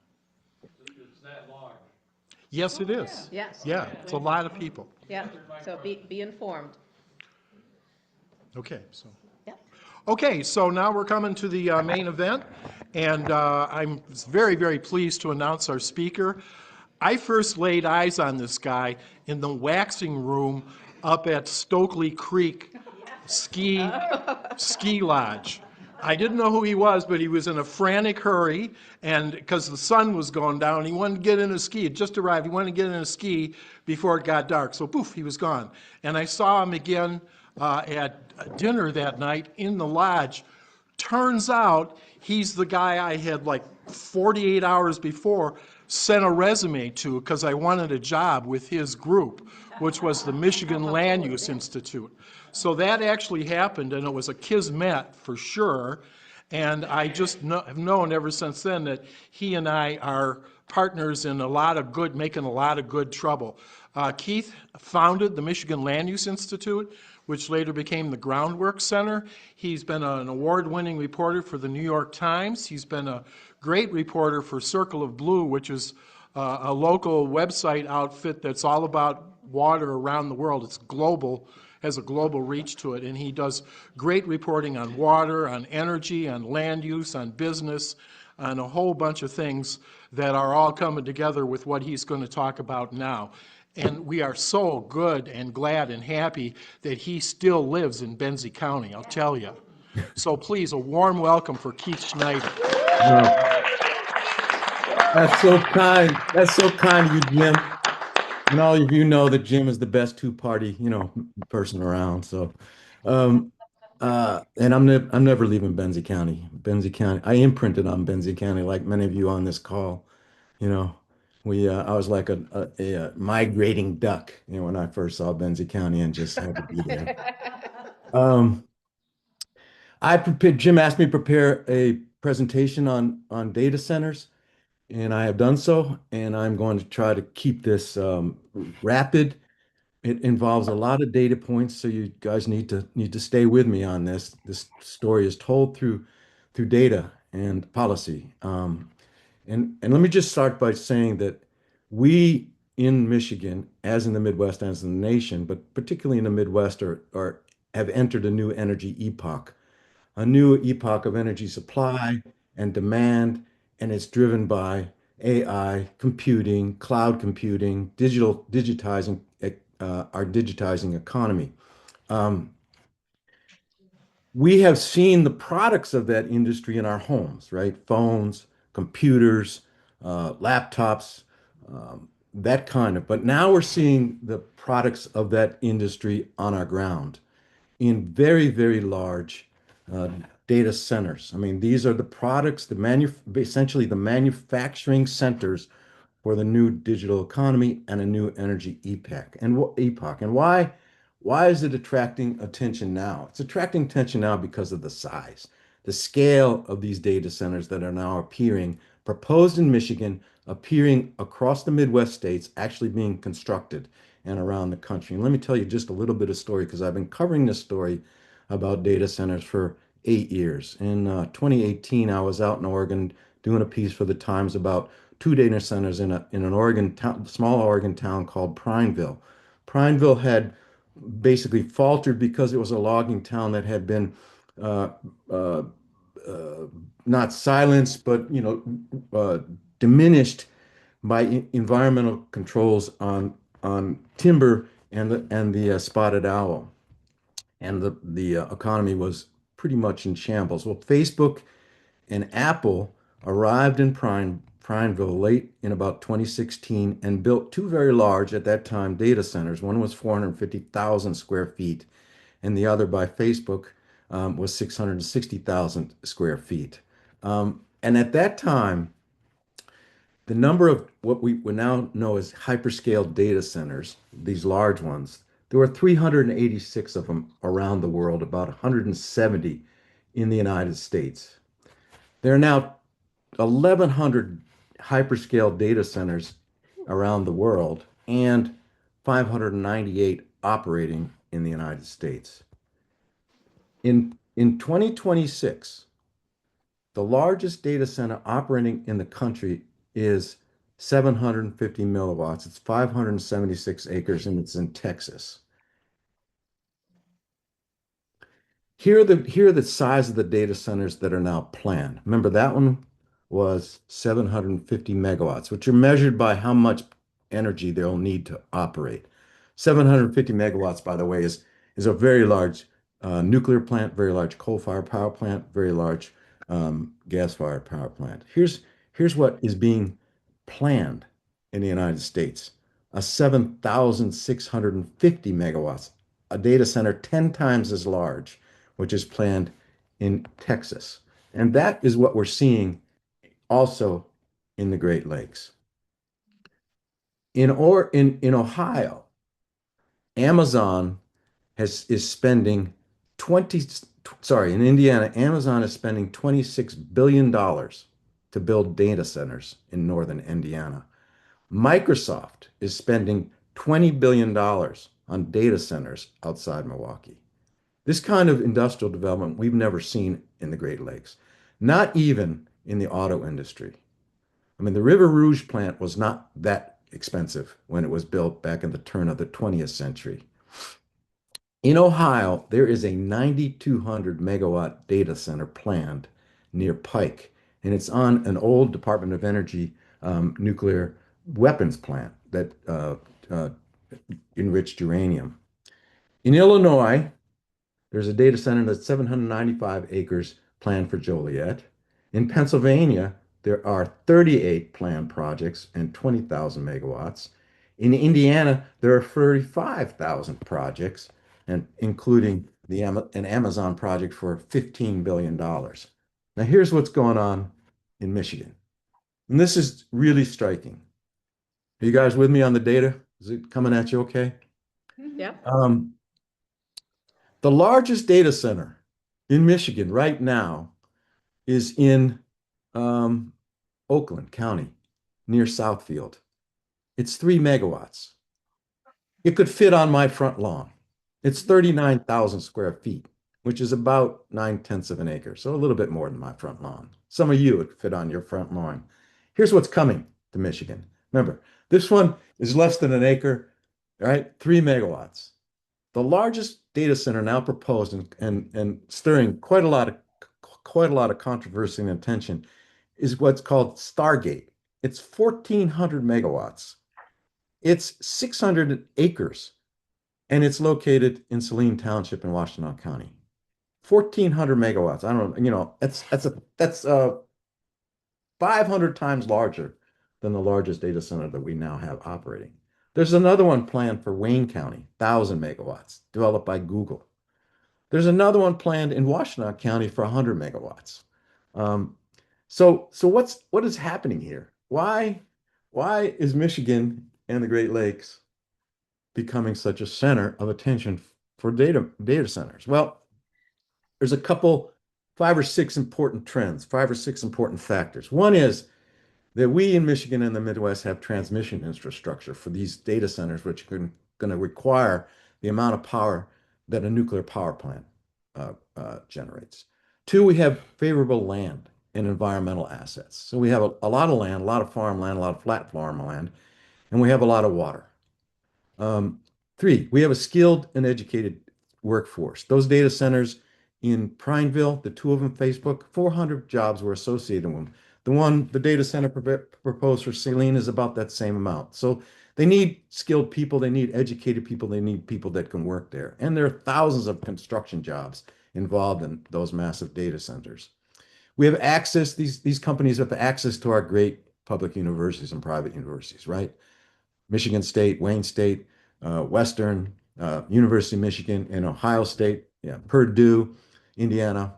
It's that large. Yes, it is. Yes. Yeah, it's a lot of people. Yeah, so be informed. Okay, so. Yep. Okay, so now we're coming to the main event, and I'm very, very pleased to announce our speaker. I first laid eyes on this guy in the waxing room up at Stokely Creek Ski Lodge. I didn't know who he was, but he was in a frantic hurry, and because the sun was going down, he wanted to get in a ski. It just arrived. He wanted to get in a ski before it got dark. So poof, he was gone. And I saw him again at dinner that night in the lodge. Turns out he's the guy I had like 48 hours before sent a resume to because I wanted a job with his group, which was the Michigan Land Use Institute. So that actually happened, and it was a kismet for sure. And I just have known ever since then that he and I are partners in making a lot of good trouble. Keith founded the Michigan Land Use Institute, which later became the Groundwork Center. He's been an award-winning reporter for the New York Times. He's been a great reporter for Circle of Blue, which is a local website outfit that's all about water around the world. It's global, has a global reach to it, and he does great reporting on water, on energy, on land use, on business, on a whole bunch of things that are all coming together with what he's going to talk about now. And we are so good and glad and happy that he still lives in Benzie County, I'll tell you. So please, a warm welcome for Keith Schneider. That's so kind. That's so kind of you, Jim. And all of you know that Jim is the best two-party, person around. So, and I'm never leaving Benzie County. Benzie County. I imprinted on Benzie County, like many of you on this call. I was like a migrating duck, when I first saw Benzie County and just had to be there. Jim asked me to prepare a presentation on data centers, and I have done so, and I'm going to try to keep this rapid. It involves a lot of data points, so you guys need to stay with me on this. This story is told through data and policy. And let me just start by saying that we in Michigan, as in the Midwest, as in the nation, but particularly in the Midwest, have entered a new energy epoch, of energy supply and demand, and it's driven by AI, computing, cloud computing, digitizing our digitizing economy. We have seen the products of that industry in our homes, right? Phones, computers, laptops, that kind of. But now we're seeing the products of that industry on our ground in very, very large data centers. I mean, these are the products, essentially the manufacturing centers for the new digital economy and a new energy epoch. And why is it attracting attention now? It's attracting attention now because of the size, the scale of these data centers that are now appearing, proposed in Michigan, appearing across the Midwest states, actually being constructed and around the country. And let me tell you just a little bit of story, because I've been covering this story about data centers for 8 years. In 2018, I was out in Oregon doing a piece for the Times about 2 data centers in an Oregon town, small Oregon town called Prineville. Prineville had basically faltered because it was a logging town that had been not silenced, but diminished by environmental controls on timber and the spotted owl, and the economy was pretty much in shambles. Well, Facebook and Apple arrived in Prineville late in about 2016 and built two very large at that time data centers. One was 450,000 square feet, and the other by Facebook was 660,000 square feet. And at that time, the number of what we now know as hyperscale data centers, these large ones, there were 386 of them around the world, about 170 in the United States. There are now 1,100 hyperscale data centers around the world and 598 operating in the United States. In 2026, the largest data center operating in the country is 750 milliwatts. It's 576 acres and it's in Texas. Here are the size of the data centers that are now planned. Remember, that one was 750 megawatts, which are measured by how much energy they'll need to operate. 750 megawatts, by the way, is a very large nuclear plant, very large coal-fired power plant, very large gas-fired power plant. Here's what is being planned in the United States. A 7,650 megawatts, a data center 10 times as large, which is planned in Texas. And that is what we're seeing also in the Great Lakes. In Ohio, Amazon is spending in Indiana, Amazon is spending $26 billion to build data centers in northern Indiana. Microsoft is spending $20 billion on data centers outside Milwaukee. This kind of industrial development we've never seen in the Great Lakes, not even in the auto industry. I mean, the River Rouge plant was not that expensive when it was built back in the turn of the 20th century. In Ohio, there is a 9,200 megawatt data center planned near Pike, and it's on an old Department of Energy nuclear weapons plant that enriched uranium. In Illinois, there's a data center that's 795 acres planned for Joliet. In Pennsylvania, there are 38 planned projects and 20,000 megawatts. In Indiana, there are 35,000 projects, and including an Amazon project for $15 billion. Now, here's what's going on in Michigan. And this is really striking. Are you guys with me on the data? Is it coming at you okay? Yep. The largest data center in Michigan right now is in Oakland County near Southfield. It's 3 megawatts. It could fit on my front lawn. It's 39,000 square feet, which is about 9/10 of an acre, so a little bit more than my front lawn. Some of you would fit on your front lawn. Here's what's coming to Michigan. Remember, this one is less than an acre, right? 3 megawatts. The largest data center now proposed and stirring quite a lot of controversy and attention is what's called Stargate. It's 1,400 megawatts. It's 600 acres, and it's located in Saline Township in Washtenaw County. 1,400 megawatts. I don't know, that's 500 times larger than the largest data center that we now have operating. There's another one planned for Wayne County, 1,000 megawatts, developed by Google. There's another one planned in Washtenaw County for 100 megawatts. So what is happening here? Why is Michigan and the Great Lakes becoming such a center of attention for data centers? Well, there's 5 or 6 important trends, 5 or 6 important factors. One is that we in Michigan and the Midwest have transmission infrastructure for these data centers, which are going to require the amount of power that a nuclear power plant generates. 2, we have favorable land and environmental assets. So we have a lot of land, a lot of farmland, a lot of flat farmland, and we have a lot of water. 3, we have a skilled and educated workforce. Those data centers in Prineville, the 2 of them, Facebook, 400 jobs were associated with them. The data center proposed for Saline is about that same amount. So they need skilled people, they need educated people, they need people that can work there. And there are thousands of construction jobs involved in those massive data centers. We have access, these companies have access to our great public universities and private universities, right? Michigan State, Wayne State, Western, University of Michigan, and Ohio State, yeah, Purdue, Indiana.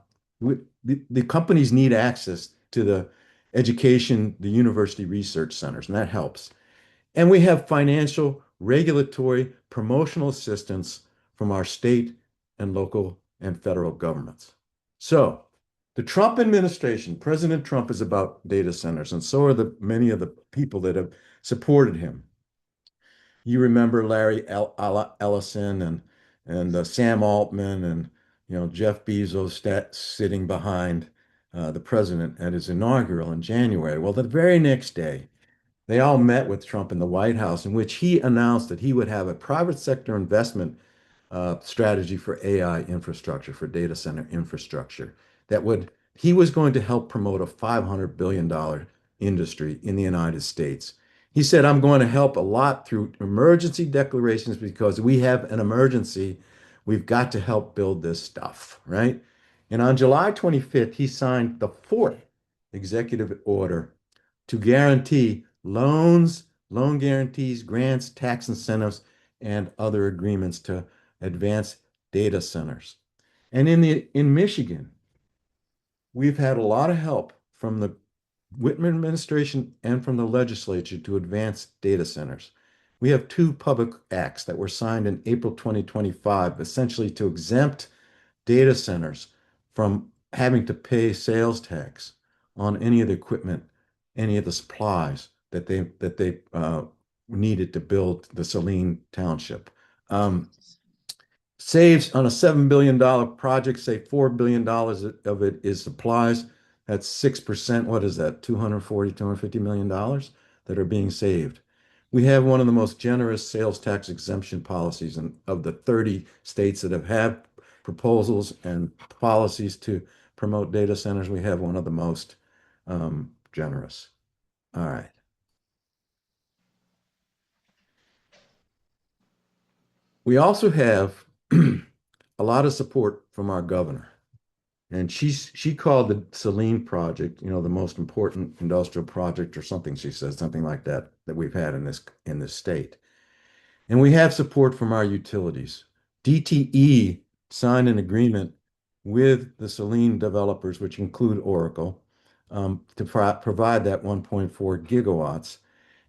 The companies need access to the education, the university research centers, and that helps. And we have financial, regulatory, promotional assistance from our state and local and federal governments. So the Trump administration, President Trump is about data centers, and so are many of the people that have supported him. You remember Larry Ellison and Sam Altman and Jeff Bezos sitting behind the president at his inaugural in January. Well, the very next day, they all met with Trump in the White House, in which he announced that he would have a private sector investment strategy for AI infrastructure, for data center infrastructure, he was going to help promote a $500 billion industry in the United States. He said, I'm going to help a lot through emergency declarations because we have an emergency. We've got to help build this stuff, right? And on July 25th, he signed the fourth executive order to guarantee loans, loan guarantees, grants, tax incentives, and other agreements to advance data centers. And in Michigan, we've had a lot of help from the Whitman administration and from the legislature to advance data centers. We have two public acts that were signed in April 2025, essentially to exempt data centers from having to pay sales tax on any of the equipment, any of the supplies that they needed to build the Saline Township. Saves on a $7 billion project, say $4 billion of it is supplies. That's 6%. What is that? $250 million that are being saved. We have one of the most generous sales tax exemption policies of the 30 states that have had proposals and policies to promote data centers. We have one of the most generous. All right. We also have a lot of support from our governor. And she called the Saline project, the most important industrial project or something, she said, something like that we've had in this state. And we have support from our utilities. DTE signed an agreement with the Saline developers, which include Oracle, to provide that 1.4 gigawatts.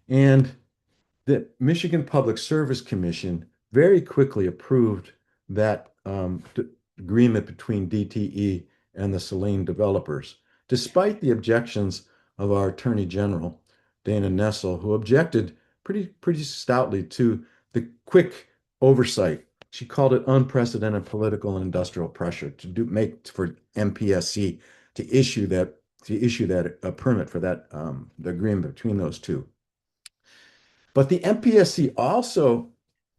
And the Michigan Public Service Commission very quickly approved that agreement between DTE and the Saline developers, despite the objections of our Attorney General, Dana Nessel, who objected pretty stoutly to the quick oversight. She called it unprecedented political and industrial pressure for MPSC to issue that permit for that the agreement between those two. But the MPSC also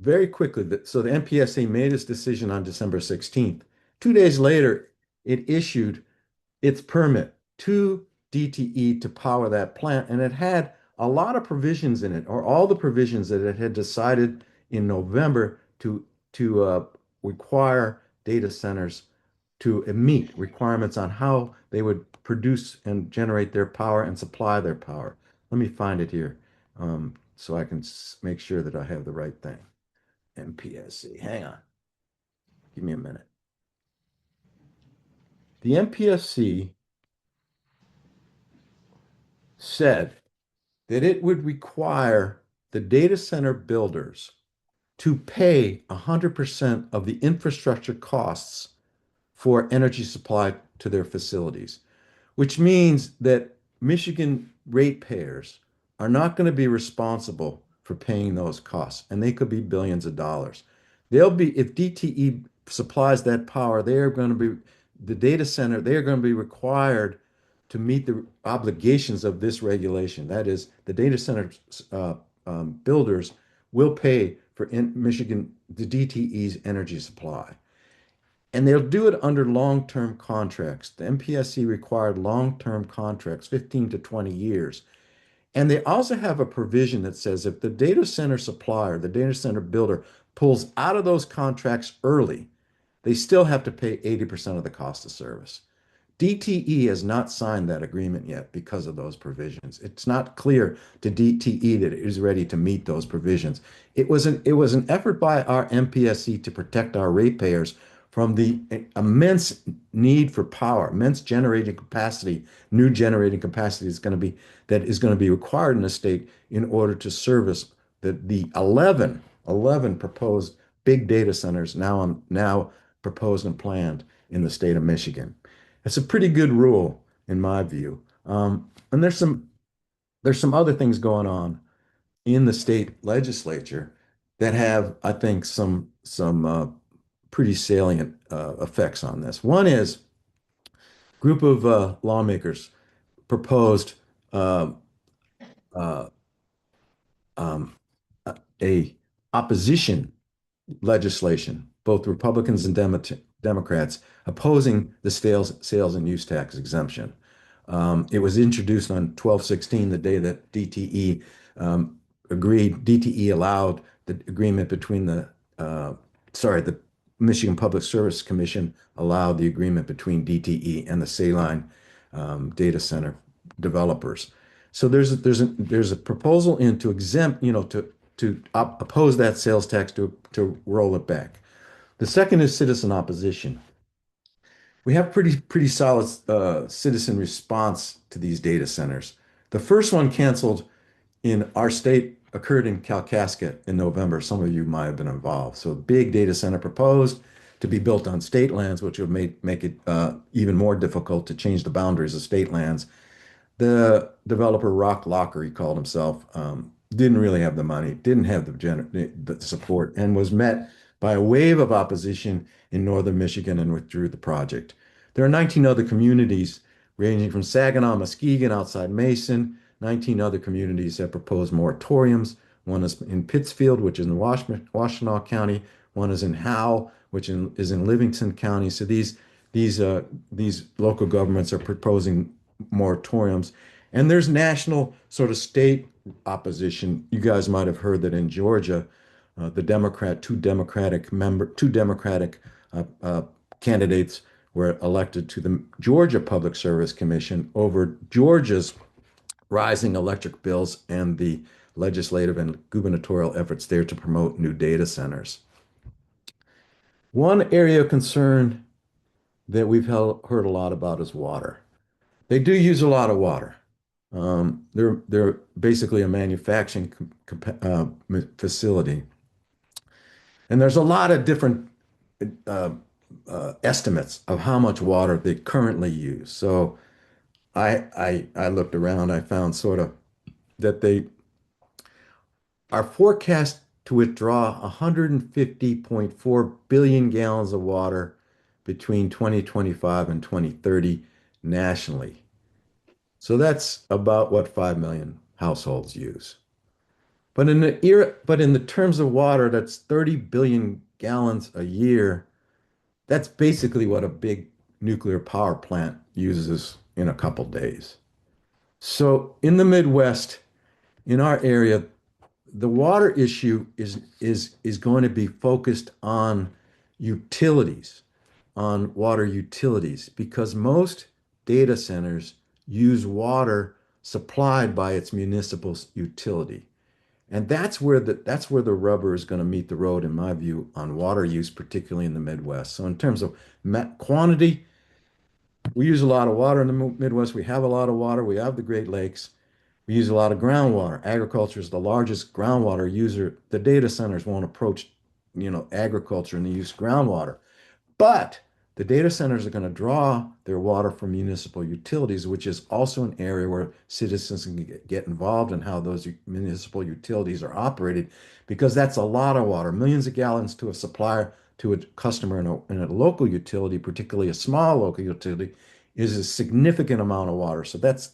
very quickly, so the MPSC made its decision on December 16th. 2 days later, it issued its permit to DTE to power that plant, and it had a lot of provisions in it, or all the provisions that it had decided in November to require data centers to meet requirements on how they would produce and generate their power and supply their power. Let me find it here so I can make sure that I have the right thing. MPSC, hang on. Give me a minute. The MPSC said that it would require the data center builders to pay 100% of the infrastructure costs for energy supply to their facilities, which means that Michigan ratepayers are not going to be responsible for paying those costs, and they could be billions of dollars. If DTE supplies that power, the data center, they are going to be required to meet the obligations of this regulation. That is, the data center builders will pay for Michigan, the DTE's energy supply. And they'll do it under long-term contracts. The MPSC required long-term contracts, 15 to 20 years. And they also have a provision that says if the data center supplier, the data center builder, pulls out of those contracts early, they still have to pay 80% of the cost of service. DTE has not signed that agreement yet because of those provisions. It's not clear to DTE that it is ready to meet those provisions. It was an effort by our MPSC to protect our ratepayers from the immense need for power, immense generating capacity, new generating capacity that is going to be required in the state in order to service the 11 proposed big data centers now proposed and planned in the state of Michigan. It's a pretty good rule in my view. And there's some other things going on in the state legislature that have, I think, some pretty salient effects on this. One is a group of lawmakers proposed uh, uh, um, a opposition legislation, both Republicans and Democrats, opposing the sales and use tax exemption. It was introduced on 12/16, the day that DTE agreed. DTE allowed the agreement between the Michigan Public Service Commission allowed the agreement between DTE and the Saline data center developers. So there's a proposal in to exempt, to oppose that sales tax to roll it back. The second is citizen opposition. We have pretty solid citizen response to these data centers. The first one canceled in our state occurred in Kalkaska in November. Some of you might have been involved. So a big data center proposed to be built on state lands, which would make it even more difficult to change the boundaries of state lands. The developer, Rock Locker, he called himself, didn't really have the money, didn't have the support, and was met by a wave of opposition in northern Michigan and withdrew the project. There are 19 other communities ranging from Saginaw, Muskegon, outside Mason. 19 other communities have proposed moratoriums. One is in Pittsfield, which is in Washtenaw County. One is in Howe, which is in Livingston County. So these local governments are proposing moratoriums. And there's national sort of state opposition. You guys might have heard that in Georgia, two Democratic candidates were elected to the Georgia Public Service Commission over Georgia's rising electric bills and the legislative and gubernatorial efforts there to promote new data centers. One area of concern that we've heard a lot about is water. They do use a lot of water. They're basically a manufacturing facility. And there's a lot of different estimates of how much water they currently use. So I looked around, I found sort of that they are forecast to withdraw 150.4 billion gallons of water between 2025 and 2030 nationally. So that's about what 5 million households use. But in the terms of water, that's 30 billion gallons a year. That's basically what a big nuclear power plant uses in a couple days. So in the Midwest, in our area, the water issue is going to be focused on utilities, on water utilities, because most data centers use water supplied by its municipal utility. And that's where the rubber is going to meet the road, in my view, on water use, particularly in the Midwest. So in terms of quantity, we use a lot of water in the Midwest. We have a lot of water. We have the Great Lakes. We use a lot of groundwater. Agriculture is the largest groundwater user. The data centers won't approach, agriculture and they use groundwater. But the data centers are going to draw their water from municipal utilities, which is also an area where citizens can get involved in how those municipal utilities are operated, because that's a lot of water, millions of gallons to a supplier, to a customer in a local utility, particularly a small local utility, is a significant amount of water. So that's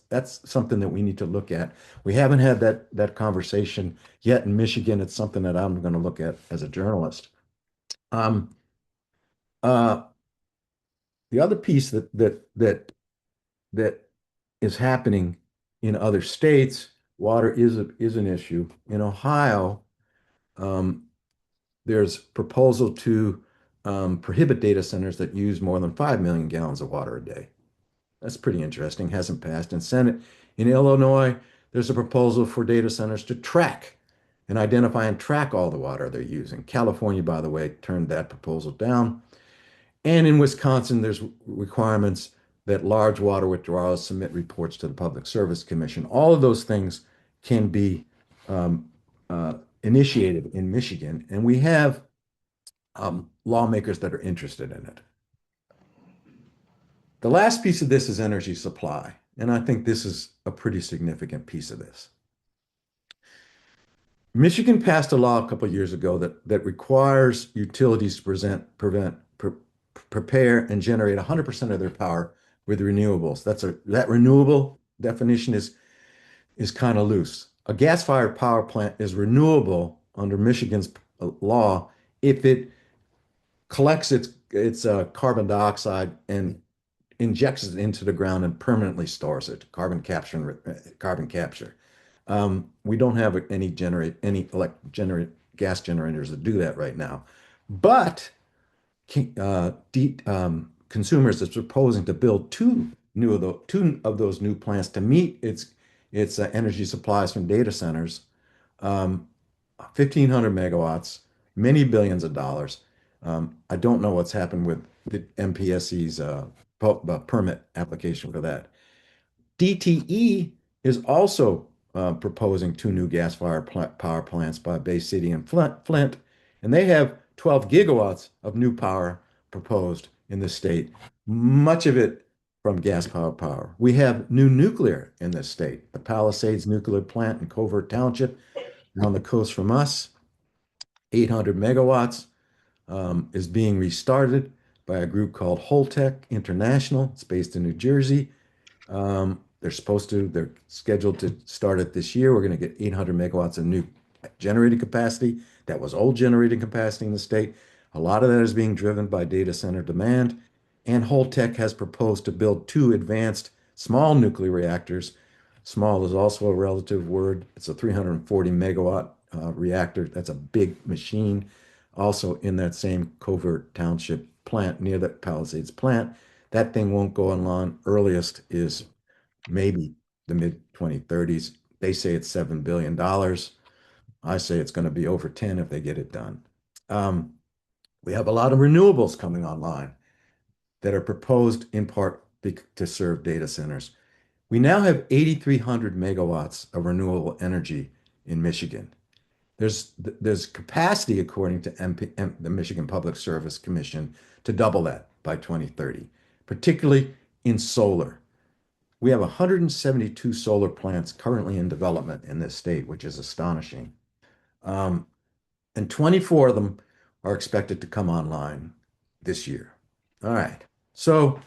something that we need to look at. We haven't had that conversation yet in Michigan. It's something that I'm going to look at as a journalist. The other piece that is happening in other states, water is an issue. In Ohio, there's proposal to prohibit data centers that use more than 5 million gallons of water a day. That's pretty interesting. Hasn't passed. And Senate in Illinois, there's a proposal for data centers to track and identify and track all the water they're using. California, by the way, turned that proposal down. And in Wisconsin, there's requirements that large water withdrawals submit reports to the Public Service Commission. All of those things can be initiated in Michigan, and we have lawmakers that are interested in it. The last piece of this is energy supply, and I think this is a pretty significant piece of this. Michigan passed a law a couple of years ago that requires utilities to prepare and generate 100% of their power with renewables. That renewable definition is kind of loose. A gas-fired power plant is renewable under Michigan's law if it collects its carbon dioxide and injects it into the ground and permanently stores it. Carbon capture. We don't have any gas generators that do that right now, but consumers is proposing to build two of those new plants to meet its energy supplies from data centers, 1,500 megawatts, many billions of dollars. I don't know what's happened with the MPSC's permit application for that. DTE is also proposing two new gas-fired power plants by Bay City and Flint, and they have 12 gigawatts of new power proposed in the state, much of it from gas-powered power. We have new nuclear in this state. The Palisades nuclear plant in Covert Township on the coast from us, 800 megawatts, is being restarted by a group called Holtec International. It's based in New Jersey. They're scheduled to start it this year. We're going to get 800 megawatts of new generating capacity. That was old generating capacity in the state. A lot of that is being driven by data center demand. And Holtec has proposed to build two advanced small nuclear reactors. Small is also a relative word. It's a 340 megawatt reactor. That's a big machine. Also in that same Covert Township plant near the Palisades plant. That thing won't go online. Earliest is maybe the mid-2030s. They say it's $7 billion. I say it's going to be over 10 if they get it done. We have a lot of renewables coming online that are proposed in part to serve data centers. We now have 8,300 megawatts of renewable energy in Michigan. There's capacity, according to the Michigan Public Service Commission, to double that by 2030, particularly in solar. We have 172 solar plants currently in development in this state, which is astonishing. And 24 of them are expected to come online this year. All right. So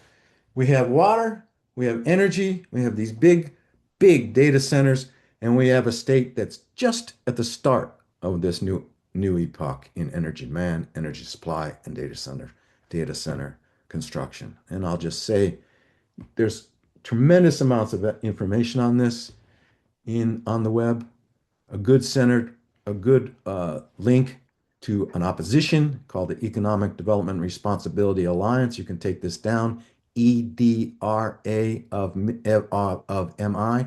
we have water, we have energy, we have these big data centers, and we have a state that's just at the start of this new epoch in energy demand, energy supply, and data center construction. And I'll just say there's tremendous amounts of information on this on the web. A good link to an opposition called the Economic Development Responsibility Alliance. You can take this down, EDRA of MI,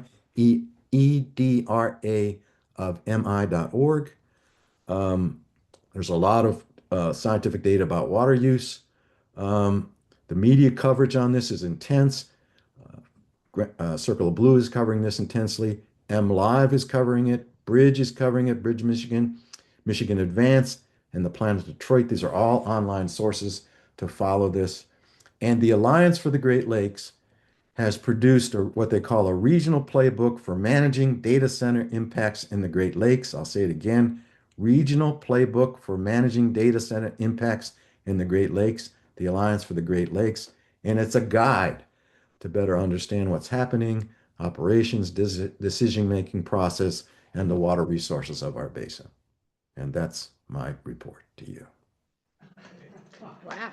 EDRA of MI.org. There's a lot of scientific data about water use. The media coverage on this is intense. Circle of Blue is covering this intensely. MLive is covering it. Bridge is covering it. Bridge Michigan, Michigan Advance, and the Planet Detroit. These are all online sources to follow this. And the Alliance for the Great Lakes has produced what they call a regional playbook for managing data center impacts in the Great Lakes. I'll say it again, regional playbook for managing data center impacts in the Great Lakes, the Alliance for the Great Lakes. And it's a guide to better understand what's happening, operations, decision-making process, and the water resources of our basin. And that's my report to you. Wow.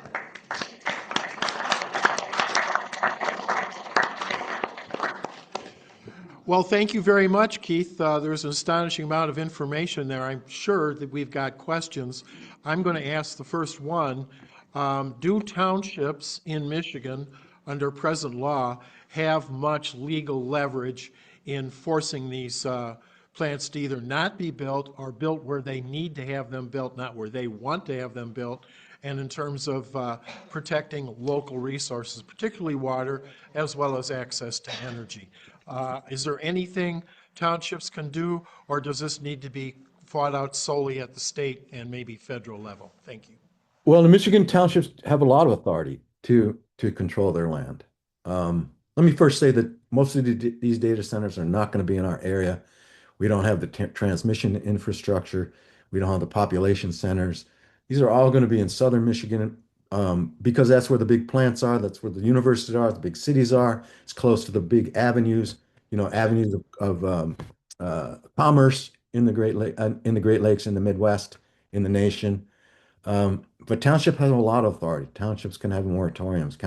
Well, thank you very much, Keith. There's an astonishing amount of information there. I'm sure that we've got questions. I'm going to ask the first one. Do townships in Michigan under present law, have much legal leverage in forcing these plants to either not be built or built where they need to have them built, not where they want to have them built, and in terms of protecting local resources, particularly water, as well as access to energy. Is there anything townships can do, or does this need to be fought out solely at the state and maybe federal level? Thank you. Well, the Michigan townships have a lot of authority to control their land. Let me first say that most of these data centers are not going to be in our area. We don't have the transmission infrastructure. We don't have the population centers. These are all going to be in southern Michigan because that's where the big plants are. That's where the universities are. The big cities are. It's close to the big avenues. Avenues of commerce in the Great Lakes, in the Midwest, in the nation. But township has a lot of authority. Townships can have moratoriums.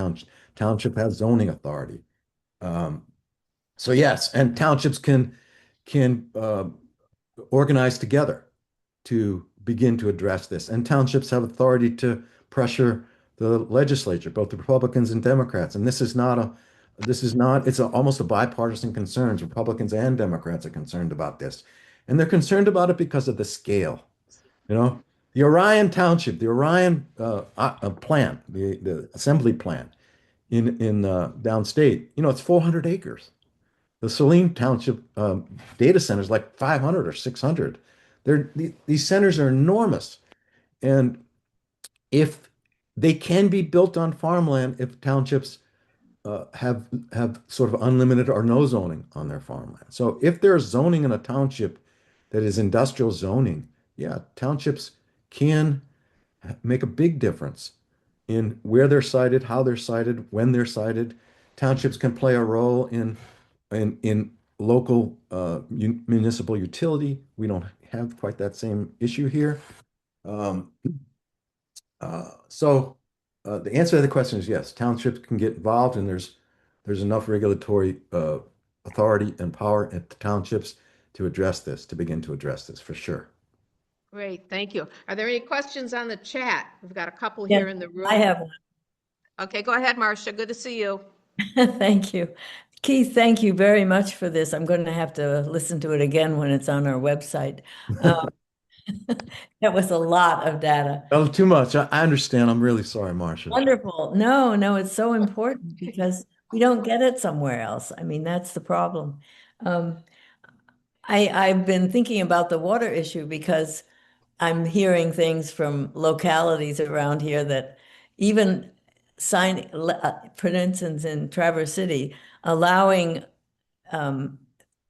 Township has zoning authority. So yes, and townships can organize together to begin to address this. And townships have authority to pressure the legislature, both the Republicans and Democrats. And it's almost a bipartisan concern. Republicans and Democrats are concerned about this. And they're concerned about it because of the scale. The Orion Township, the Orion plant, the assembly plant in downstate, it's 400 acres. The Saline Township data center is like 500 or 600. These centers are enormous. And if they can be built on farmland, if townships have sort of unlimited or no zoning on their farmland. So if there's zoning in a township that is industrial zoning, yeah, townships can make a big difference in where they're sited, how they're sited, when they're sited. Townships can play a role in local municipal utility. We don't have quite that same issue here. The answer to the question is yes, townships can get involved, and there's enough regulatory authority and power at the townships to begin to address this for sure. Great, thank you. Are there any questions on the chat? We've got a couple here in the room. I have one. Okay, go ahead, Marcia. Good to see you. Thank you. Keith, thank you very much for this. I'm going to have to listen to it again when it's on our website. That was a lot of data. Oh, too much. I understand. I'm really sorry, Marcia. Wonderful. No, it's so important because we don't get it somewhere else. I mean, that's the problem. I've been thinking about the water issue because I'm hearing things from localities around here that even for instance, in Traverse City, allowing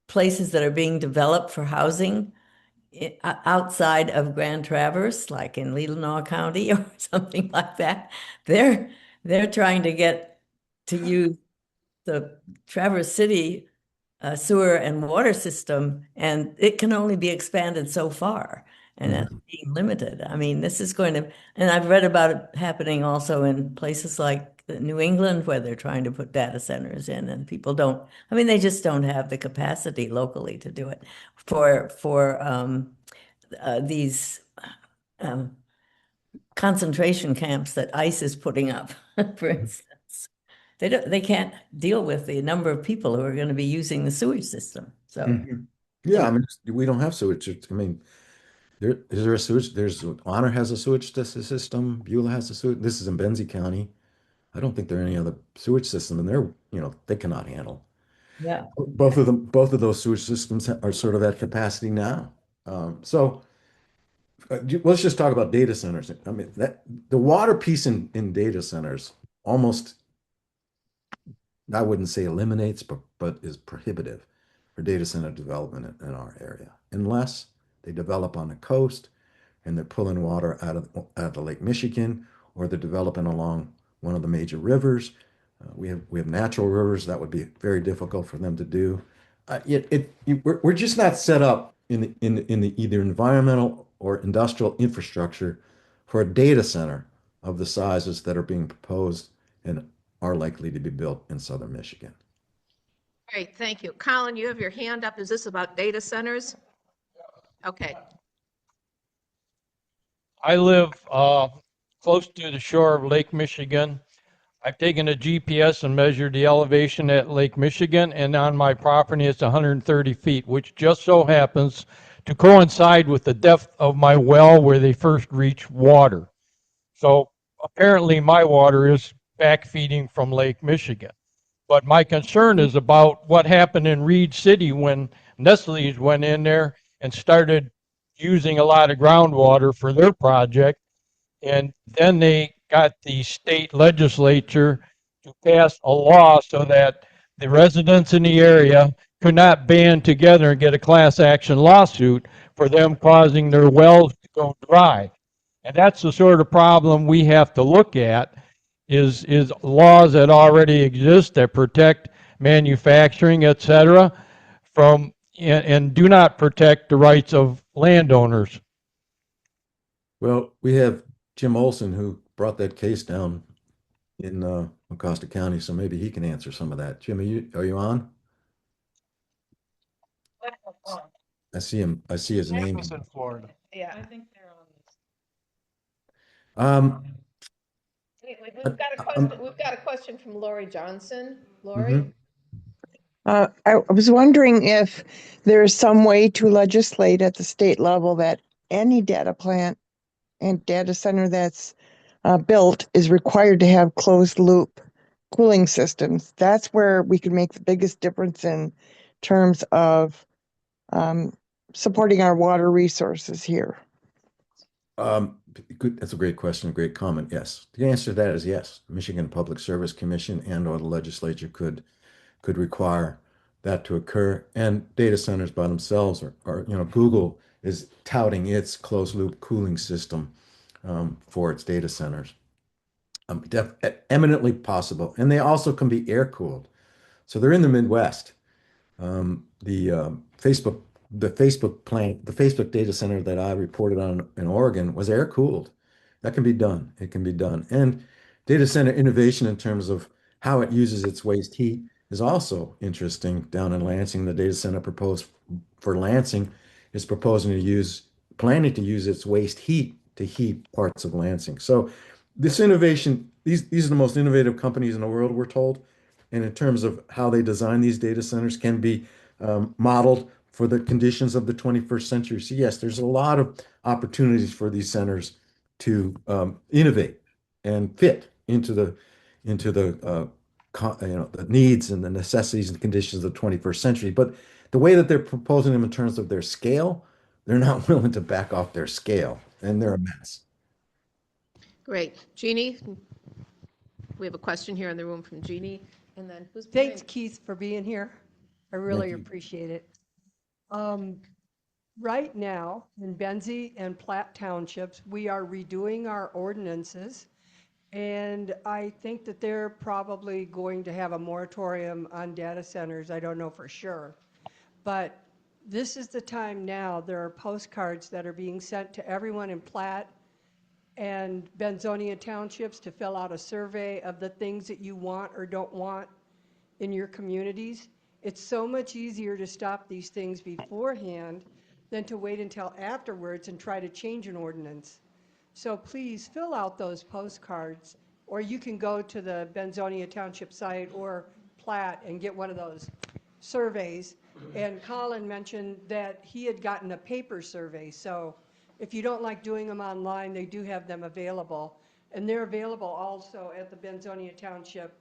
places that are being developed for housing outside of Grand Traverse, like in Leelanau County or something like that, they're trying to get to use the Traverse City sewer and water system, and it can only be expanded so far. And that's being limited. I mean, this is going to, and I've read about it happening also in places like New England where they're trying to put data centers in, and people they just don't have the capacity locally to do it for these concentration camps that ICE is putting up, for instance. They can't deal with the number of people who are going to be using the sewage system. So, yeah, I mean, we don't have sewage. I mean, is there a sewage? Honor has a sewage system. Beulah has a sewage. This is in Benzie County. I don't think there are any other sewage system, and they cannot handle. Yeah. Both of those sewage systems are sort of at capacity now. Let's just talk about data centers. I mean, the water piece in data centers almost, I wouldn't say eliminates, but is prohibitive for data center development in our area, unless they develop on the coast and they're pulling water out of the Lake Michigan, or they're developing along one of the major rivers. We have natural rivers that would be very difficult for them to do. We're just not set up in the either environmental or industrial infrastructure for a data center of the sizes that are being proposed and are likely to be built in southern Michigan. Great, thank you. Colin, you have your hand up. Is this about data centers? Okay. I live close to the shore of Lake Michigan. I've taken a GPS and measured the elevation at Lake Michigan, and on my property it's 130 feet, which just so happens to coincide with the depth of my well where they first reach water. So apparently my water is backfeeding from Lake Michigan. But my concern is about what happened in Reed City when Nestle's went in there and started using a lot of groundwater for their project. And then they got the state legislature to pass a law so that the residents in the area could not band together and get a class action lawsuit for them causing their wells to go dry. And that's the sort of problem we have to look at is laws that already exist that protect manufacturing, et cetera, from and do not protect the rights of landowners. Well, we have Jim Olson who brought that case down in Acosta County, so maybe he can answer some of that. Jim, are you on? I see him. I see his name. Campus in Florida. Yeah. I think they're on this. Um, We've got a question from Lori Johnson. Lori? mhm. I was wondering if there's some way to legislate at the state level that any data plant and data center that's built is required to have closed loop cooling systems. That's where we can make the biggest difference in terms of supporting our water resources here. Good. That's a great question, a great comment. Yes. The answer to that is yes. Michigan Public Service Commission and or the legislature could require that to occur. And data centers by themselves are Google is touting its closed loop cooling system for its data centers. Eminently possible. And they also can be air cooled. So they're in the Midwest. The Facebook data center that I reported on in Oregon was air cooled. That can be done. It can be done. And data center innovation in terms of how it uses its waste heat is also interesting down in Lansing. The data center proposed for Lansing is planning to use its waste heat to heat parts of Lansing. So this innovation, these are the most innovative companies in the world, we're told. And in terms of how they design these data centers can be modeled for the conditions of the 21st century. So yes, there's a lot of opportunities for these centers to innovate and fit into the the needs and the necessities and conditions of the 21st century. But the way that they're proposing them in terms of their scale, they're not willing to back off their scale, and they're a mess. Great. Jeannie? We have a question here in the room from Jeannie. And then who's Thanks, behind? Keith, for being here. I really Thank you. appreciate it. Right now, in Benzie and Platte Townships, we are redoing our ordinances. And I think that they're probably going to have a moratorium on data centers. I don't know for sure. But this is the time now. There are postcards that are being sent to everyone in Platte and Benzonia Townships to fill out a survey of the things that you want or don't want in your communities. It's so much easier to stop these things beforehand than to wait until afterwards and try to change an ordinance. So please fill out those postcards, or you can go to the Benzonia Township site or Platte and get one of those surveys. And Colin mentioned that he had gotten a paper survey. So if you don't like doing them online, they do have them available. And they're available also at the Benzonia Township,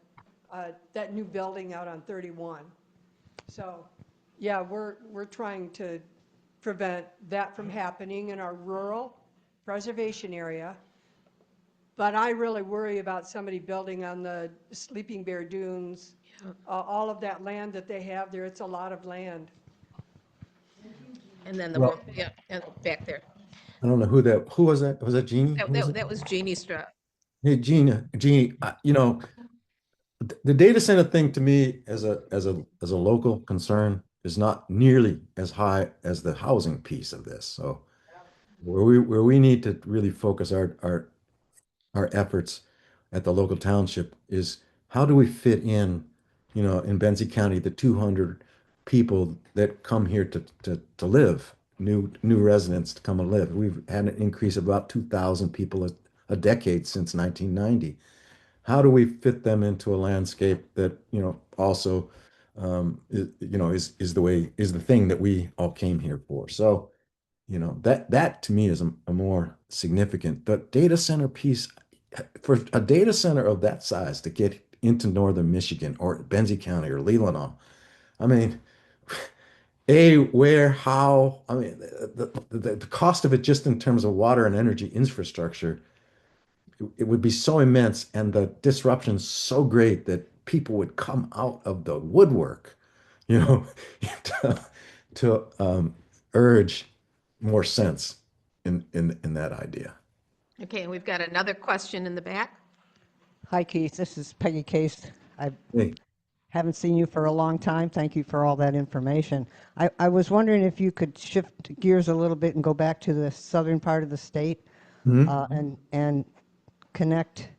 that new building out on 31. So yeah, we're trying to prevent that from happening in our rural preservation area. But I really worry about somebody building on the Sleeping Bear Dunes, all of that land that they have there. It's a lot of land. And then and back there. I don't know who was that? Was that Jeannie? That was Jeannie Stroud. Hey, Jeannie, the data center thing to me as a local concern is not nearly as high as the housing piece of this. So where we need to really focus our efforts at the local township is how do we fit in Benzie County, the 200 people that come here to live, new residents to come and live. We've had an increase of about 2,000 people a decade since 1990. How do we fit them into a landscape that, also is the thing that we all came here for. So, that to me is a more significant. The data center piece, for a data center of that size to get into northern Michigan or Benzie County or Leelanau, I mean, where, how, I mean, the cost of it just in terms of water and energy infrastructure, it would be so immense and the disruption so great that people would come out of the woodwork, you know, to, to urge more sense in that idea. Okay, and we've got another question in the back. Hi, Keith. This is Peggy Case. I Hey. haven't seen you for a long time. Thank you for all that information. I was wondering if you could shift gears a little bit and go back to the southern part of the state and connect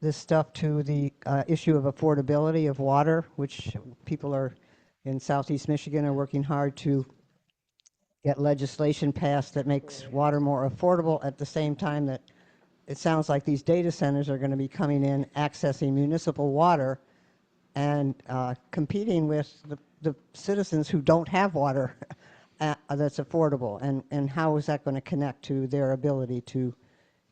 this stuff to the issue of affordability of water, which people are in Southeast Michigan are working hard to get legislation passed that makes water more affordable at the same time that it sounds like these data centers are going to be coming in, accessing municipal water and competing with the citizens who don't have water that's affordable. And how is that going to connect to their ability to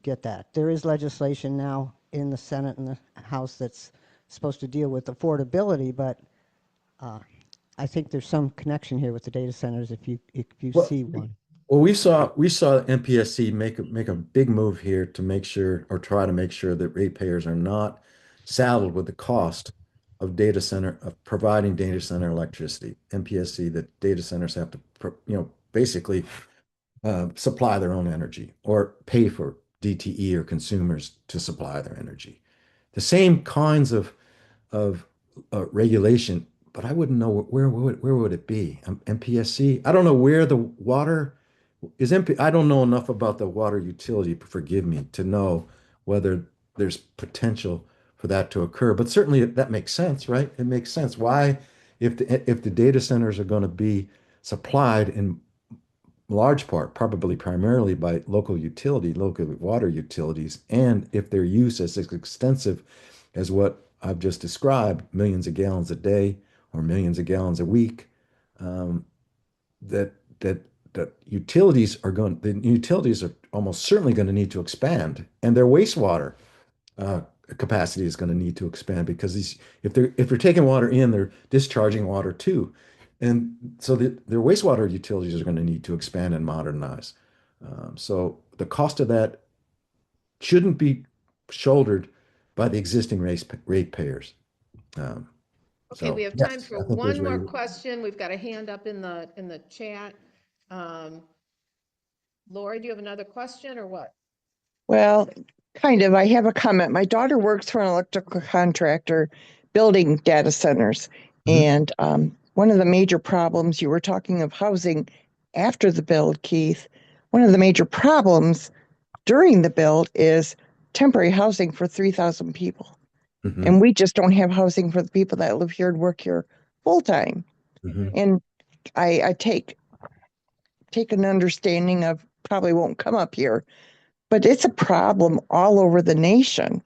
get that? There is legislation now in the Senate and the House that's supposed to deal with affordability, but I think there's some connection here with the data centers if you see one. Well, we saw MPSC make a big move here to make sure or try to make sure that ratepayers are not saddled with the cost of providing data center electricity. MPSC, that data centers have to basically supply their own energy or pay for DTE or consumers to supply their energy. The same kinds of regulation, but I wouldn't know where would it be? MPSC. I don't know where the water is. I don't know enough about the water utility, forgive me, to know whether there's potential for that to occur. But certainly that makes sense, right? It makes sense. Why, if the data centers are going to be supplied in large part, probably primarily by local water utilities, and if their use is as extensive as what I've just described, millions of gallons a day or millions of gallons a week, the utilities are almost certainly going to need to expand, and their wastewater capacity is going to need to expand because if they're taking water in, they're discharging water too. And so their wastewater utilities are going to need to expand and modernize. So the cost of that shouldn't be shouldered by the existing ratepayers. Okay, we have time for one more question. We've got a hand up in the chat. Lori, do you have another question or what? Well, kind of. I have a comment. My daughter works for an electrical contractor building data centers. And one of the major problems, you were talking of housing after the build, Keith. One of the major problems during the build is temporary housing for 3,000 people. And we just don't have housing for the people that live here and work here full time. And I take an understanding of probably won't come up here, but it's a problem all over the nation.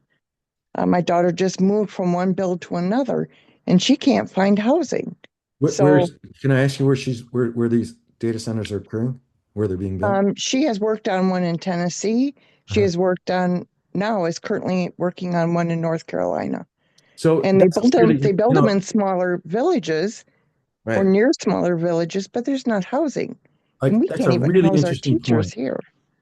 My daughter just moved from one build to another, and she can't find housing. Can I ask you where these data centers are occurring? Where they're being built? She has worked on one in Tennessee. She has is currently working on one in North Carolina. And they build them in smaller villages or near smaller villages, but there's not housing. And we can't even house our teachers here.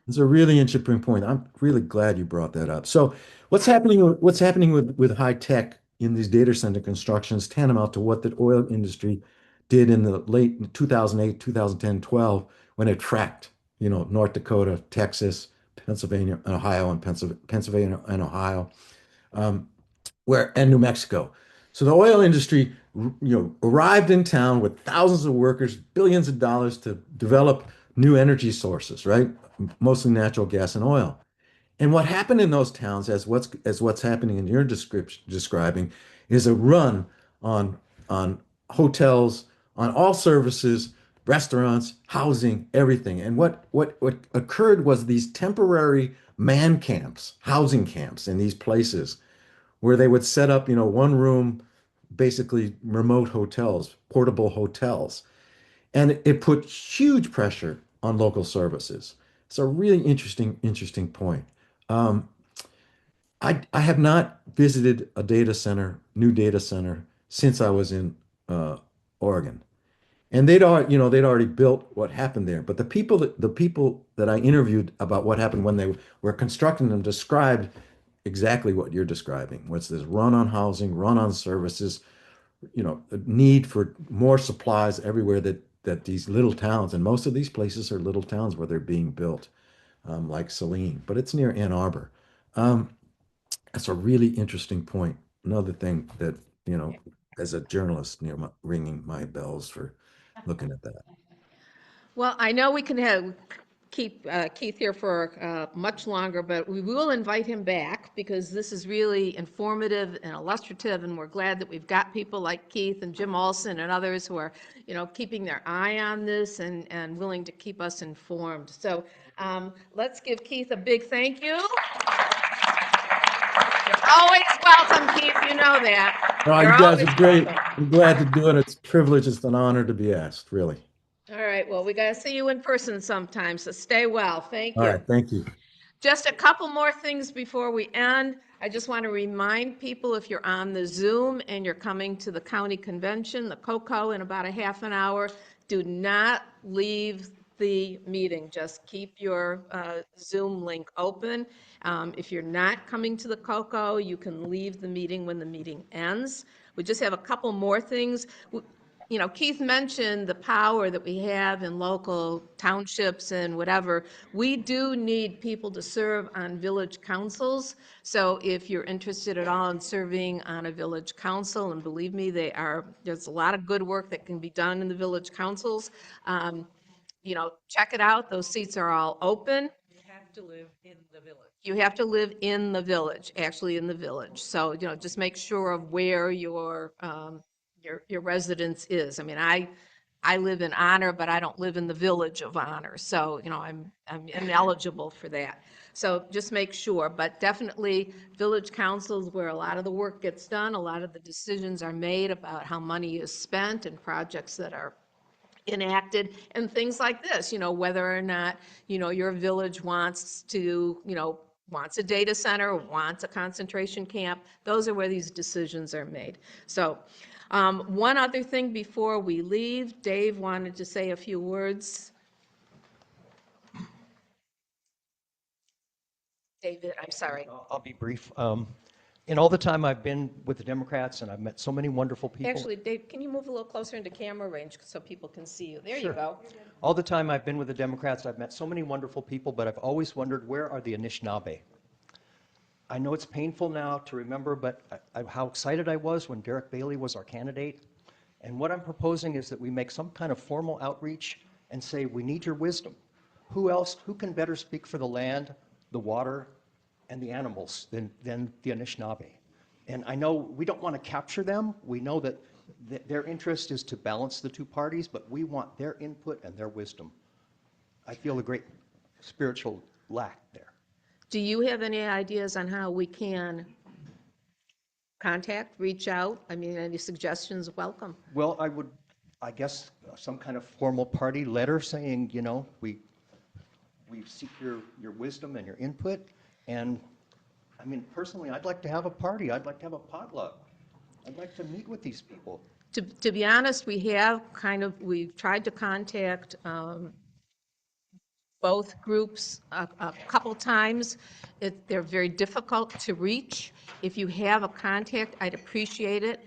It's a really interesting point. I'm really glad you brought that up. So what's happening with high tech in these data center constructions tantamount to what the oil industry did in the late 2008, 2010, 12, when it fracked, North Dakota, Texas, Pennsylvania, and Ohio, and Pennsylvania and Ohio, and New Mexico. So the oil industry, arrived in town with thousands of workers, billions of dollars to develop new energy sources, right? Mostly natural gas and oil. And what happened in those towns, as what's happening in your describing, is a run on hotels, on all services, restaurants, housing, everything. And what occurred was these temporary man camps, housing camps in these places where they would set up, one room, basically remote hotels, portable hotels. And it put huge pressure on local services. It's a really interesting point. Um, I have not visited a data center, new data center, since I was in Oregon. And they'd already built what happened there. But the people that I interviewed about what happened when they were constructing them described exactly what you're describing. What's this run on housing, run on services, a need for more supplies everywhere that these little towns, and most of these places are little towns where they're being built, like Saline, but it's near Ann Arbor. Um, that's a really interesting point. Another thing that, as a journalist, ringing my bells for looking at that. Well, I know we can keep Keith here for much longer, but we will invite him back because this is really informative and illustrative, and we're glad that we've got people like Keith and Jim Olson and others who are, keeping their eye on this and willing to keep us informed. So let's give Keith a big thank you. You're always welcome, Keith. You know that. Oh, You're you guys always are great. welcome. I'm glad to do it. It's a privilege. It's an honor to be asked, really. All right. Well, we got to see you in person sometime, so stay well. Thank All you. right. Thank you. Just a couple more things before we end. I just want to remind people, if you're on the Zoom and you're coming to the county convention, the COCO, in about a half an hour, do not leave the meeting. Just keep your Zoom link open. If you're not coming to the COCO, you can leave the meeting when the meeting ends. We just have a couple more things. Keith mentioned the power that we have in local townships and whatever. We do need people to serve on village councils. So if you're interested at all in serving on a village council, and believe me, there's a lot of good work that can be done in the village councils. Check it out. Those seats are all open. You have to live in the village. You have to live in the village, actually in the village. So, just make sure of where your residence is. I mean, I live in Honor, but I don't live in the village of Honor. So, I'm ineligible for that. So just make sure, but definitely village councils where a lot of the work gets done, a lot of the decisions are made about how money is spent and projects that are enacted and things like this, whether or not, your village wants a data center, wants a concentration camp. Those are where these decisions are made. So one other thing before we leave, Dave wanted to say a few words. David, I'm sorry. I'll be brief. In all the time I've been with the Democrats, and I've met so many wonderful people. Actually, Dave, can you move a little closer into camera range so people can see you? There Sure. you go. All the time I've been with the Democrats, I've met so many wonderful people, but I've always wondered, where are the Anishinaabe? I know it's painful now to remember, but how excited I was when Derek Bailey was our candidate. And what I'm proposing is that we make some kind of formal outreach and say, we need your wisdom. Who can better speak for the land, the water, and the animals than the Anishinaabe? And I know we don't want to capture them. We know that their interest is to balance the two parties, but we want their input and their wisdom. I feel a great spiritual lack there. Do you have any ideas on how we can reach out? I mean, any suggestions, welcome. Well, I guess, some kind of formal party letter saying, we seek your wisdom and your input. And I mean, personally, I'd like to have a party. I'd like to have a potluck. I'd like to meet with these people. To be honest, we've tried to contact both groups a couple times. They're very difficult to reach. If you have a contact, I'd appreciate it.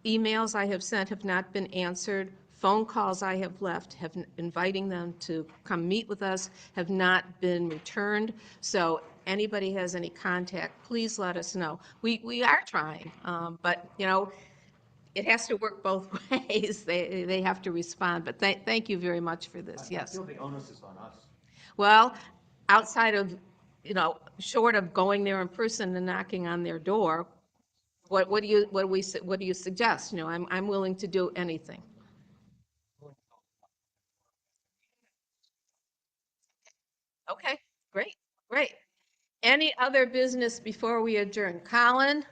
Emails I have sent have not been answered. Phone calls I have left, inviting them to come meet with us, have not been returned. So anybody has any contact, please let us know. We are trying, but it has to work both ways. They have to respond. But thank you very much for this. Yes. I feel the onus is on us. Well, outside of, short of going there in person and knocking on their door, what do you suggest? I'm willing to do anything. Okay, great. Any other business before we adjourn? Colin?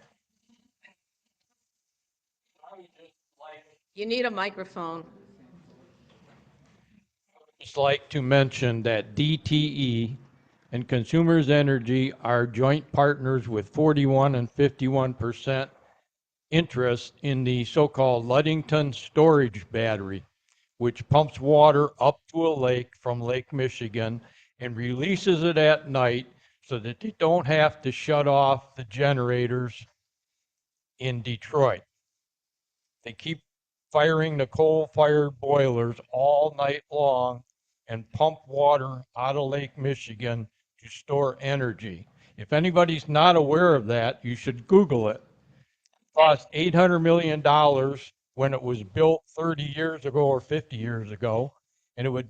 You need a microphone. Just like to mention that DTE and Consumers Energy are joint partners with 41 and 51% interest in the so-called Ludington storage battery, which pumps water up to a lake from Lake Michigan and releases it at night so that they don't have to shut off the generators in Detroit. They keep firing the coal-fired boilers all night long and pump water out of Lake Michigan to store energy. If anybody's not aware of that, you should Google it. It cost $800 million when it was built 30 years ago or 50 years ago, and it would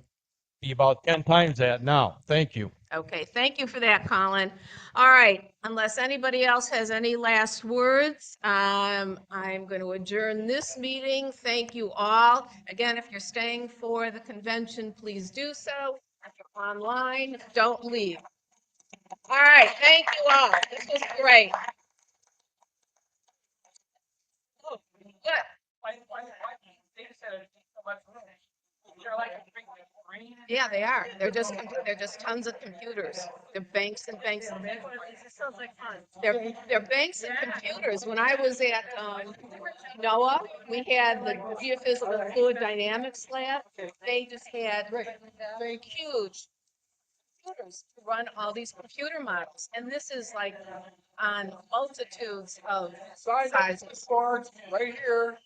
be about 10 times that now. Thank you. Okay, thank you for that, Colin. All right, unless anybody else has any last words, I'm going to adjourn this meeting. Thank you all. Again, if you're staying for the convention, please do so. If you're online, don't leave. All right, thank you all. This was great. Oh, good. Yeah, they are. They're just tons of computers. They're banks and banks. This sounds like fun. They're banks and computers. When I was at NOAA, we had the geophysical fluid dynamics lab. They just had very huge computers to run all these computer models, and this is like on multitudes of sizes. Right here.